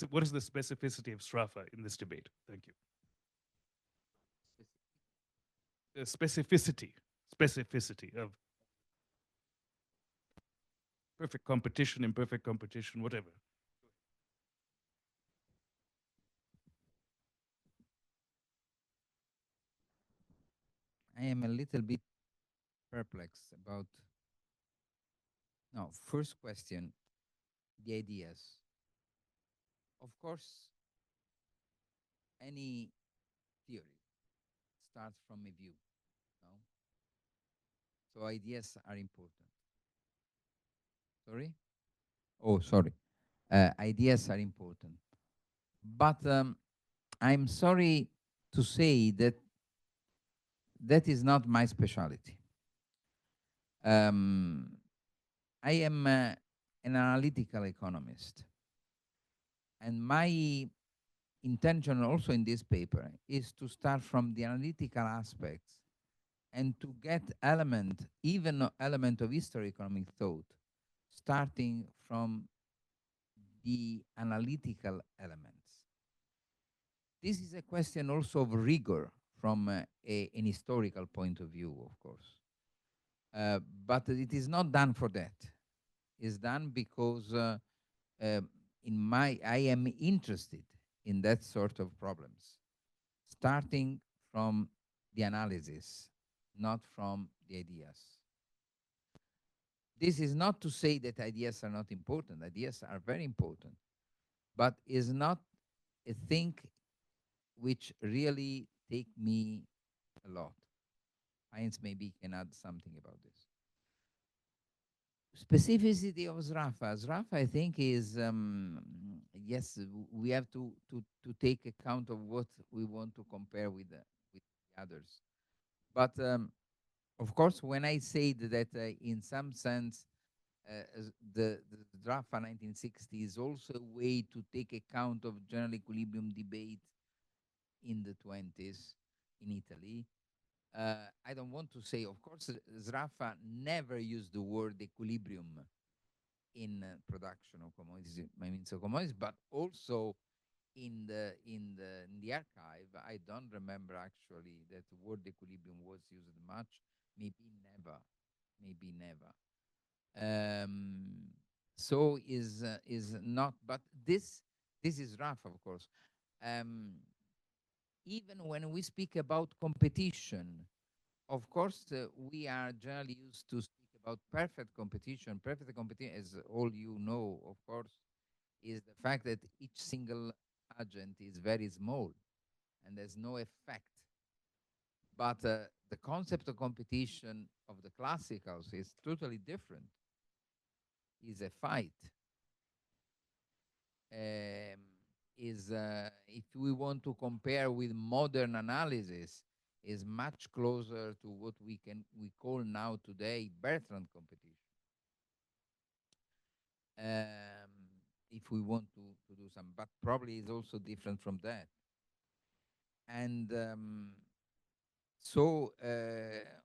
[SPEAKER 9] what is the specificity of Sraffa in this debate? Thank you. Specificity of perfect competition, imperfect competition, whatever.
[SPEAKER 2] I am a little bit perplexed about. No, first question, the ideas. Of course, any theory starts from a view, no? So ideas are important. Sorry? Oh, sorry. Ideas are important. But I'm sorry to say that that is not my specialty. I am an analytical economist. And my intention also in this paper is to start from the analytical aspects and to get even element of history economic thought, starting from the analytical elements. This is a question also of rigor from an historical point of view, of course. But it is not done for that. It's done because I am interested in that sort of problems, starting from the analysis, not from the ideas. This is not to say that ideas are not important. Ideas are very important, but is not a thing which really take me a lot. Heinz maybe can add something about this. Specificity of Sraffa. Sraffa, I think, is yes. We have to take account of what we want to compare with the others. But of course, when I say that in some sense the Sraffa 1960 is also a way to take account of general equilibrium debate in the 20s in Italy. I don't want to say, of course, Sraffa never used the word equilibrium in production of commodities, but also in the archive, I don't remember actually that the word equilibrium was used much. Maybe never. So is not, but this is rough, of course. Even when we speak about competition, of course, we are generally used to speak about perfect competition. Perfect competition, as all you know, of course, is the fact that each single agent is very small and there's no effect. But the concept of competition of the classicals is totally different. Is a fight. If we want to compare with modern analysis, is much closer to what we call now today Bertrand competition. If we want to do some, but probably is also different from that. And so,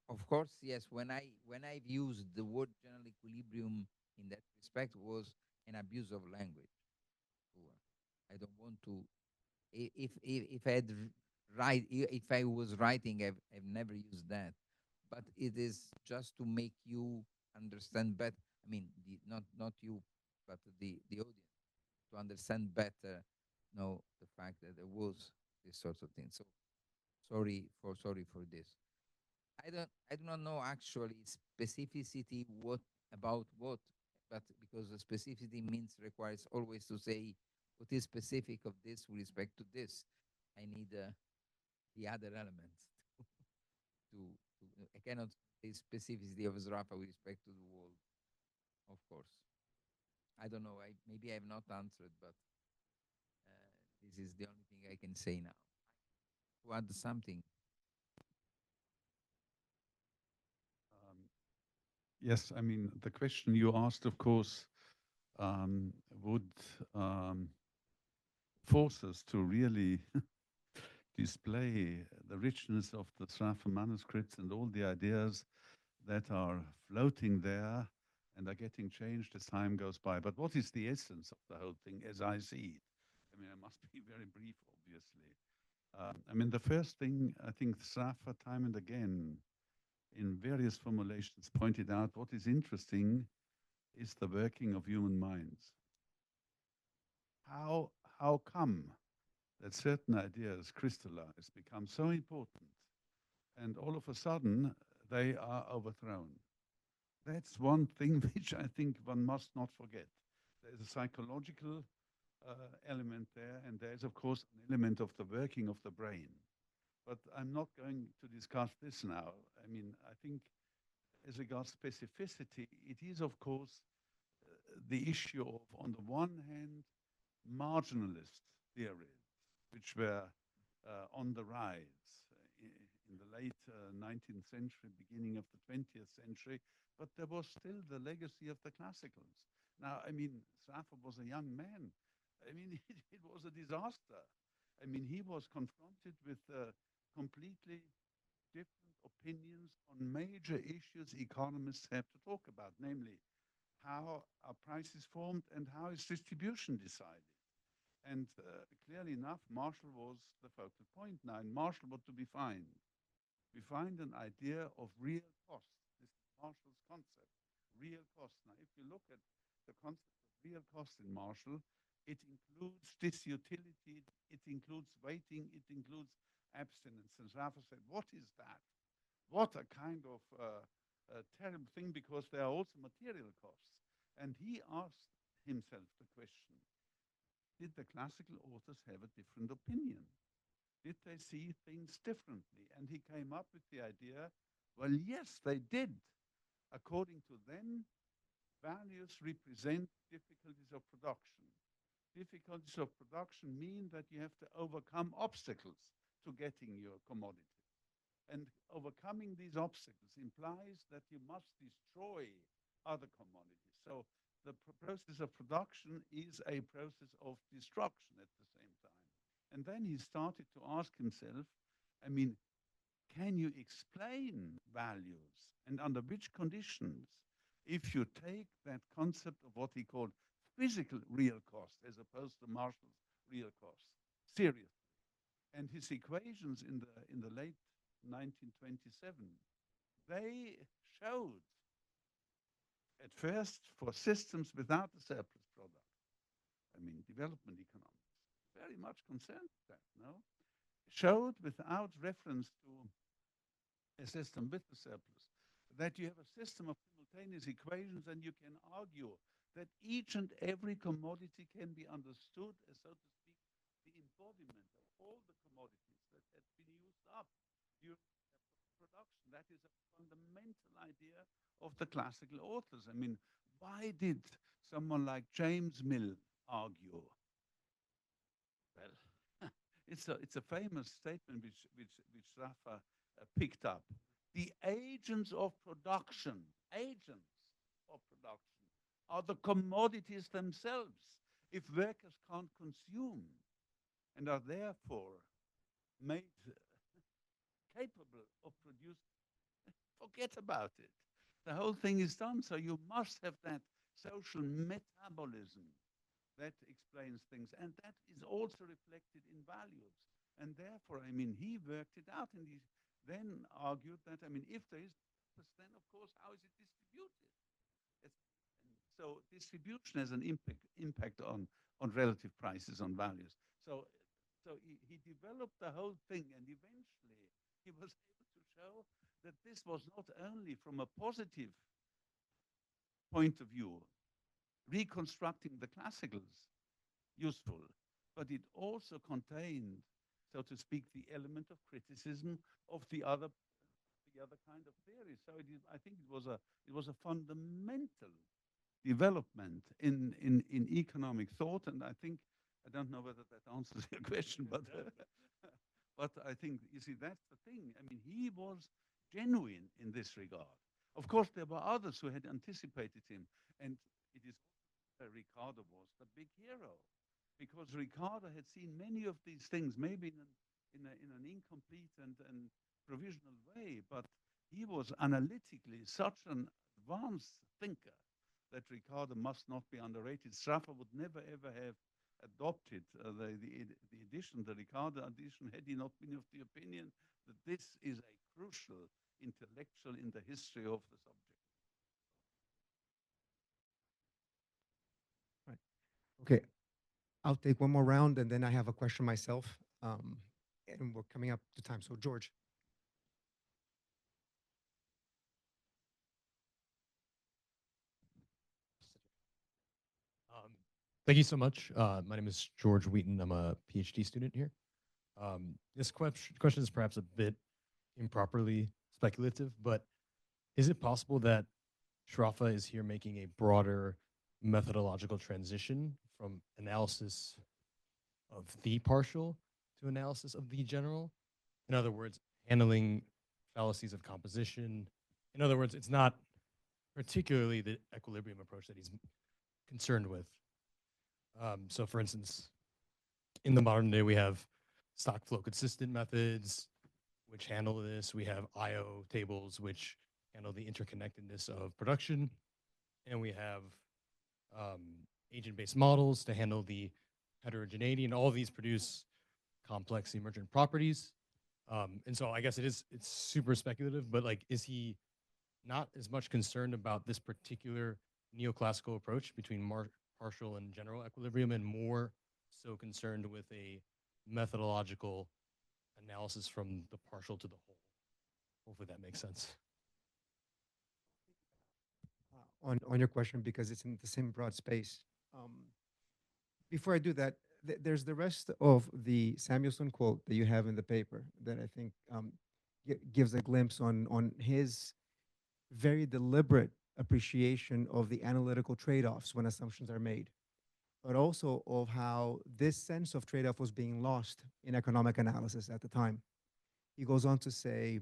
[SPEAKER 2] of course, yes. When I've used the word general equilibrium in that respect, was an abuse of language. I don't want to. If I was writing, I've never used that. But it is just to make you understand better. I mean, not you, but the audience to understand better. No, the fact that there was this sort of thing. So sorry for this. I do not know actually specificity what about what, but because the specificity means requires always to say what is specific of this with respect to this. I need the other elements I cannot say specificity of Sraffa with respect to the world, of course. I don't know. Maybe I have not answered, but this is the only thing I can say now. To add something.
[SPEAKER 5] Yes, I mean, the question you asked, of course, would force us to really display the richness of the Sraffa manuscripts and all the ideas that are floating there and are getting changed as time goes by. But what is the essence of the whole thing as I see it? I mean, I must be very brief, obviously. I mean, the first thing I think Sraffa time and again in various formulations pointed out what is interesting is the working of human minds. How come that certain ideas crystallize, become so important, and all of a sudden they are overthrown? That's one thing which I think one must not forget. There's a psychological element there, and there's, of course, an element of the working of the brain. But I'm not going to discuss this now. I mean, I think as regards specificity, it is, of course, the issue of, on the one hand, marginalist theories, which were on the rise in the late 19th century, beginning of the 20th century, but there was still the legacy of the classicals. Now, I mean, Sraffa was a young man. I mean, it was a disaster. I mean, he was confronted with completely different opinions on major issues economists have to talk about, namely how are prices formed and how is distribution decided. And clearly enough, Marshall was the focal point now. And Marshall, what do we find? We find an idea of real cost. This is Marshall's concept, real cost. Now, if you look at the concept of real cost in Marshall, it includes disutility, it includes waiting, it includes abstinence. And Sraffa said, what is that? What a kind of terrible thing, because there are also material costs. And he asked himself the question, did the classical authors have a different opinion? Did they see things differently? And he came up with the idea, well, yes, they did. According to them, values represent difficulties of production. Difficulties of production mean that you have to overcome obstacles to getting your commodity. And overcoming these obstacles implies that you must destroy other commodities. So the process of production is a process of destruction at the same time. And then he started to ask himself, I mean, can you explain values and under which conditions if you take that concept of what he called physical real cost as opposed to Marshall's real cost seriously? And his equations in the late 1927, they showed at first for systems without a surplus product, I mean development economics, very much concerned with that, no? Showed without reference to a system with a surplus that you have a system of simultaneous equations, and you can argue that each and every commodity can be understood as, so to speak, the embodiment of all the commodities that had been used up during production. That is a fundamental idea of the classical authors. I mean, why did someone like James Mill argue? Well, it's a famous statement which Sraffa picked up. The agents of production are the commodities themselves. If workers can't consume and are therefore made capable of producing, forget about it. The whole thing is done. So you must have that social metabolism that explains things. And that is also reflected in values. And therefore, I mean, he worked it out, and he then argued that, I mean, if there is purpose, then of course, how is it distributed? So distribution has an impact on relative prices, on values. So he developed the whole thing, and eventually he was able to show that this was not only from a positive point of view. Reconstructing the classicals, useful, but it also contained, so to speak, the element of criticism of the other kind of theory. So I think it was a fundamental development in economic thought, and I think I don't know whether that answers your question, but but I think you see that's the thing. I mean, he was genuine in this regard. Of course, there were others who had anticipated him, and it is Ricardo was the big hero because Ricardo had seen many of these things, maybe in an incomplete and provisional way, but he was analytically such an advanced thinker that Ricardo must not be underrated. Sraffa would never ever have adopted the edition, the Ricardo edition, had he not been of the opinion that this is a crucial intellectual in the history of the subject.
[SPEAKER 1] Right. Okay. I'll take one more round and then I have a question myself. And we're coming up to time. So, George.
[SPEAKER 10] Thank you so much. My name is George Wheaton. I'm a PhD student here. This question is perhaps a bit improperly speculative, but is it possible that Sraffa is here making a broader methodological transition from analysis of the partial to analysis of the general? In other words, handling fallacies of composition. In other words, it's not particularly the equilibrium approach that he's concerned with. So for instance, in the modern day, we have stock flow consistent methods, which handle this. We have IO tables, which handle the interconnectedness of production. And we have agent-based models to handle the heterogeneity. And all of these produce complex emergent properties. And so I guess it's super speculative, but like, is he not as much concerned about this particular neoclassical approach between partial and general equilibrium and more so concerned with a methodological analysis from the partial to the whole? Hopefully that makes sense.
[SPEAKER 1] On your question, because it's in the same broad space. Before I do that, there's the rest of the Samuelson quote that you have in the paper that I think gives a glimpse on his very deliberate appreciation of the analytical trade-offs when assumptions are made, but also of how this sense of trade-off was being lost in economic analysis at the time. He goes on to say,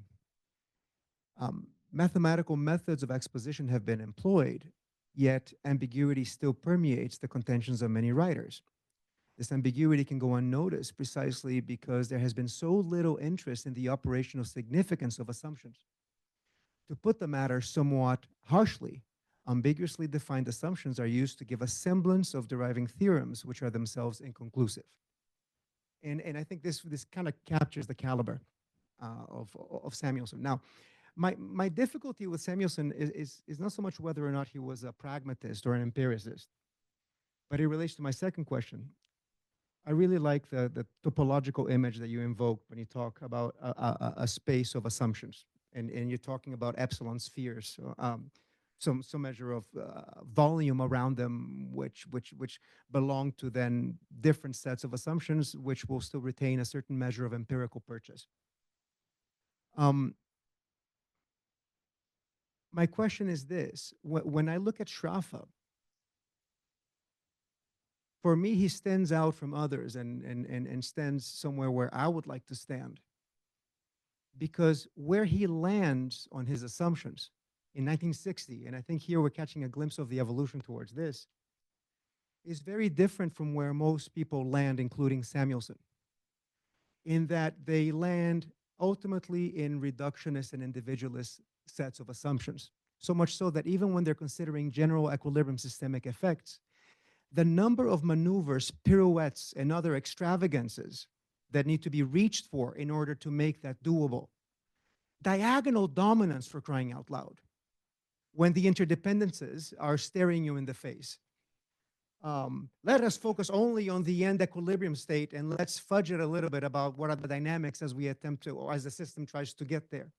[SPEAKER 1] mathematical methods of exposition have been employed, yet ambiguity still permeates the contentions of many writers. This ambiguity can go unnoticed precisely because there has been so little interest in the operational significance of assumptions. To put the matter somewhat harshly, ambiguously defined assumptions are used to give a semblance of deriving theorems, which are themselves inconclusive. And I think this kind of captures the caliber of Samuelson. Now, my difficulty with Samuelson is not so much whether or not he was a pragmatist or an empiricist, but it relates to my second question. I really like the topological image that you invoked when you talk about a space of assumptions, and you're talking about epsilon spheres, some measure of volume around them, which belong to then different sets of assumptions, which will still retain a certain measure of empirical purchase. My question is this: when I look at Sraffa, for me, he stands out from others and stands somewhere where I would like to stand. Because where he lands on his assumptions in 1960, and I think here we're catching a glimpse of the evolution towards this, is very different from where most people land, including Samuelson, in that they land ultimately in reductionist and individualist sets of assumptions. So much so that even when they're considering general equilibrium systemic effects, the number of maneuvers, pirouettes, and other extravagances that need to be reached for in order to make that doable. Diagonal dominance, for crying out loud, when the interdependencies are staring you in the face. Let us focus only on the end equilibrium state and let's fudge it a little bit about what are the dynamics as we attempt to, or as the system tries to get there.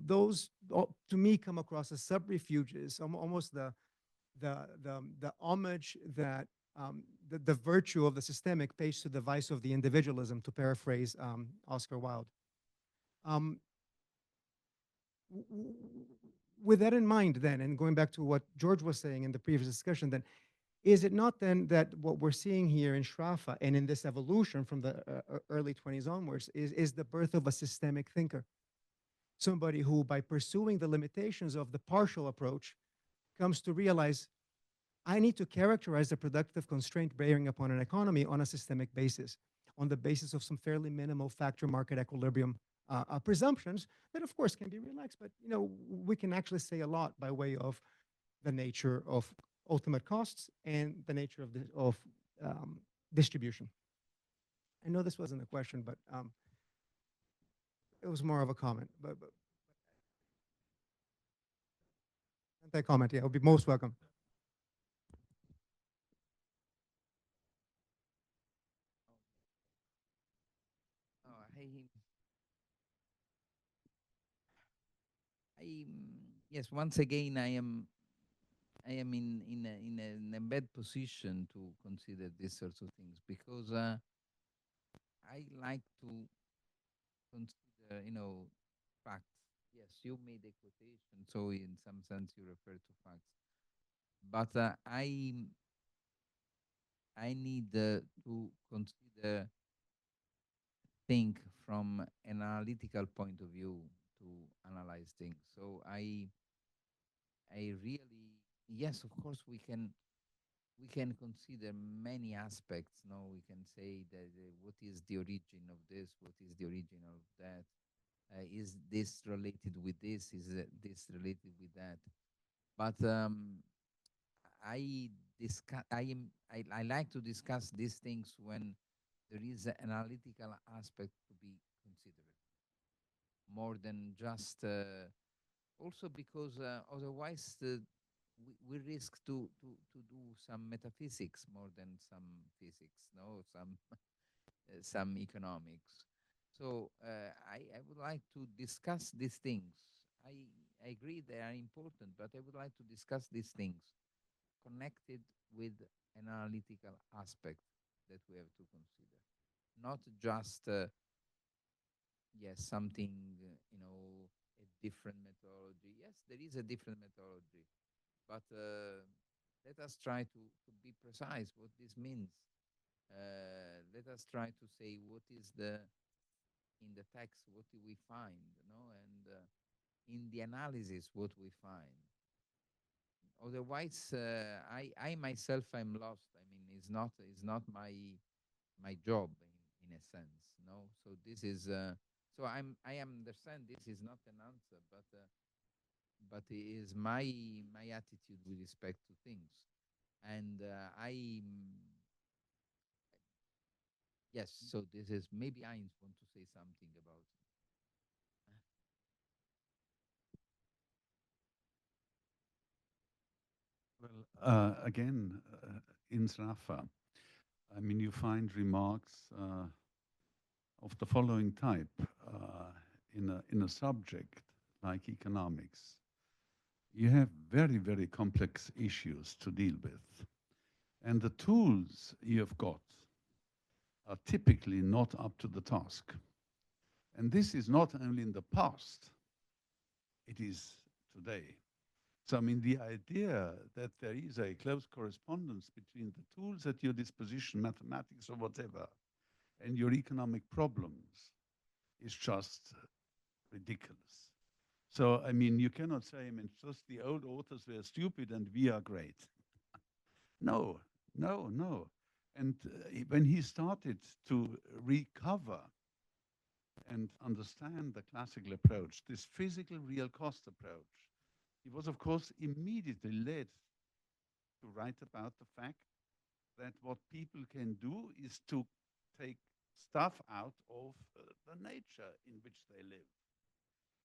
[SPEAKER 1] those to me come across as subterfuges, almost the homage that the virtue of the systemic pays to the vice of the individualism, to paraphrase Oscar Wilde. With that in mind, then, and going back to what George was saying in the previous discussion, then, is it not then that what we're seeing here in Sraffa and in this evolution from the early 20s onwards is the birth of a systemic thinker? Somebody who, by pursuing the limitations of the partial approach, comes to realize I need to characterize the productive constraint bearing upon an economy on a systemic basis, on the basis of some fairly minimal factor market equilibrium presumptions that, of course, can be relaxed. But we can actually say a lot by way of the nature of ultimate costs and the nature of distribution. I know this wasn't a question, but it was more of a comment. But anti-comment, yeah, it would be most welcome.
[SPEAKER 2] Yes, once again, I am in a bad position to consider these sorts of things, because I like to consider, facts. Yes, you made a quotation, so in some sense you refer to facts. But I need to consider, think from an analytical point of view to analyze things. So I really, yes, of course, we can consider many aspects. No, we can say that what is the origin of this? What is the origin of that? Is this related with this? Is this related with that? But I discuss. I like to discuss these things when there is an analytical aspect to be considered, more than just. Also, because otherwise we risk to do some metaphysics more than some physics, no, some economics. So I would like to discuss these things. I agree they are important, but I would like to discuss these things connected with an analytical aspect that we have to consider, not just yes, something, a different methodology. Yes, there is a different methodology, but let us try to be precise what this means. Let us try to say what is in the text, what do we find, and in the analysis, what we find. Otherwise, I myself am lost. I mean, it's not my job in a sense, no. So this is so I understand this is not an answer, but it is my attitude with respect to things, and yes. So this is, maybe Heinz want to say something about it.
[SPEAKER 5] Well, again, in Sraffa, I mean, you find remarks of the following type in a subject like economics. You have very, very complex issues to deal with, and the tools you have got are typically not up to the task. And this is not only in the past, it is today. So, I mean, the idea that there is a close correspondence between the tools at your disposition, mathematics or whatever, and your economic problems is just ridiculous. So, I mean, you cannot say, I mean, just the old authors were stupid and we are great. No, no, no. And when he started to recover and understand the classical approach, this physical real cost approach, he was, of course, immediately led to write about the fact that what people can do is to take stuff out of the nature in which they live.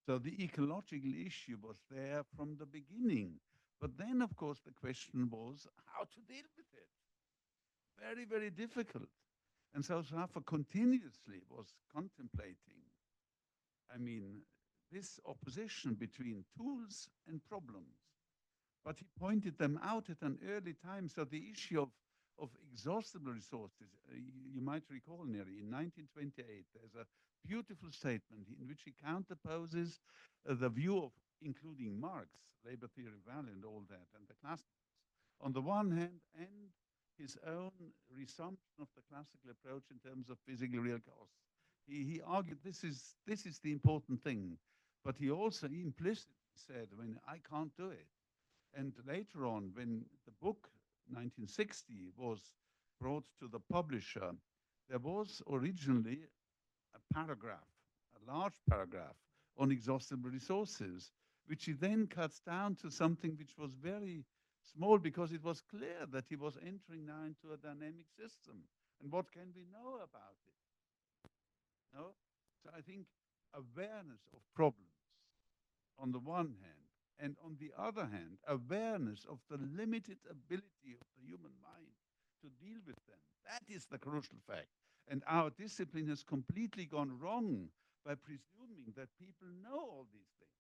[SPEAKER 5] So the ecological issue was there from the beginning. But then, of course, the question was how to deal with it. Very, very difficult. And so Sraffa continuously was contemplating, I mean, this opposition between tools and problems. But he pointed them out at an early time. So the issue of exhaustible resources, you might recall, Neri, in 1928, there's a beautiful statement in which he counterposes the view of, including Marx, labor theory of value and all that, and the classics, on the one hand, and his own resumption of the classical approach in terms of physical real costs. He argued this is the important thing, but he also implicitly said, I mean, I can't do it. And later on, when the book 1960 was brought to the publisher, there was originally a paragraph, a large paragraph on exhaustible resources, which he then cuts down to something which was very small because it was clear that he was entering now into a dynamic system. And what can we know about it? No? So I think awareness of problems on the one hand, and on the other hand, awareness of the limited ability of the human mind to deal with them. That is the crucial fact. And our discipline has completely gone wrong by presuming that people know all these things.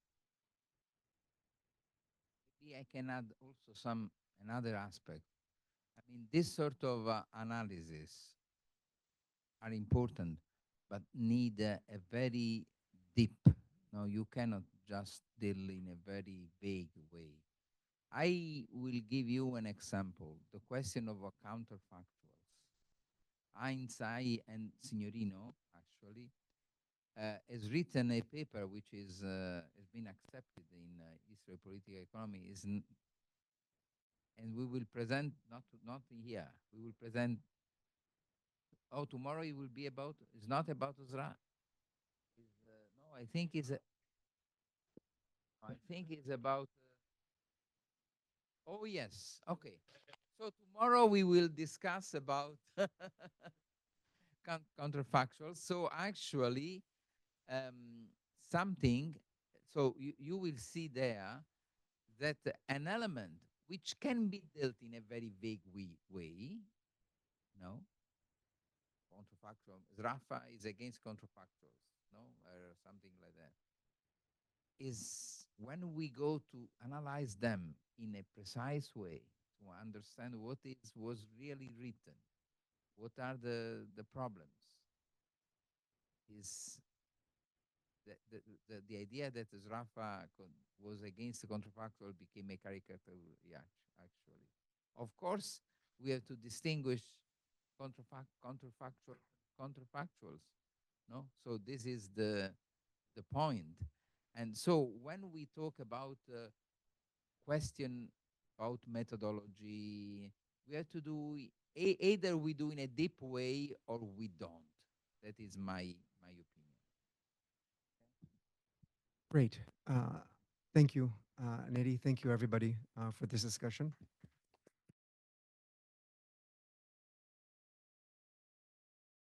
[SPEAKER 2] Maybe I can add also another aspect. I mean, this sort of analysis are important, but need a very deep. No, you cannot just deal in a very vague way. I will give you an example. The question of counterfactuals. Einstein and Signorino, actually, has written a paper which has been accepted in history of political economy. And we will present not here. We will present. Oh, tomorrow it will be about. It's not about Uzra. No, I think it's. I think it's about. Oh yes. Okay. So tomorrow we will discuss about counterfactuals. So actually, something. So you will see there that an element which can be dealt in a very vague way, no, counterfactual. Sraffa is against counterfactuals, no, or something like that. Is when we go to analyze them in a precise way to understand what was really written, what are the problems. Is the idea that Sraffa was against the counterfactual became a caricature actually. Of course, we have to distinguish counterfactuals. No, so this is the point. And so when we talk about question about methodology, we have to do either we do in a deep way or we don't. That is my opinion.
[SPEAKER 1] Great. Thank you, Neri. Thank you, everybody, for this discussion.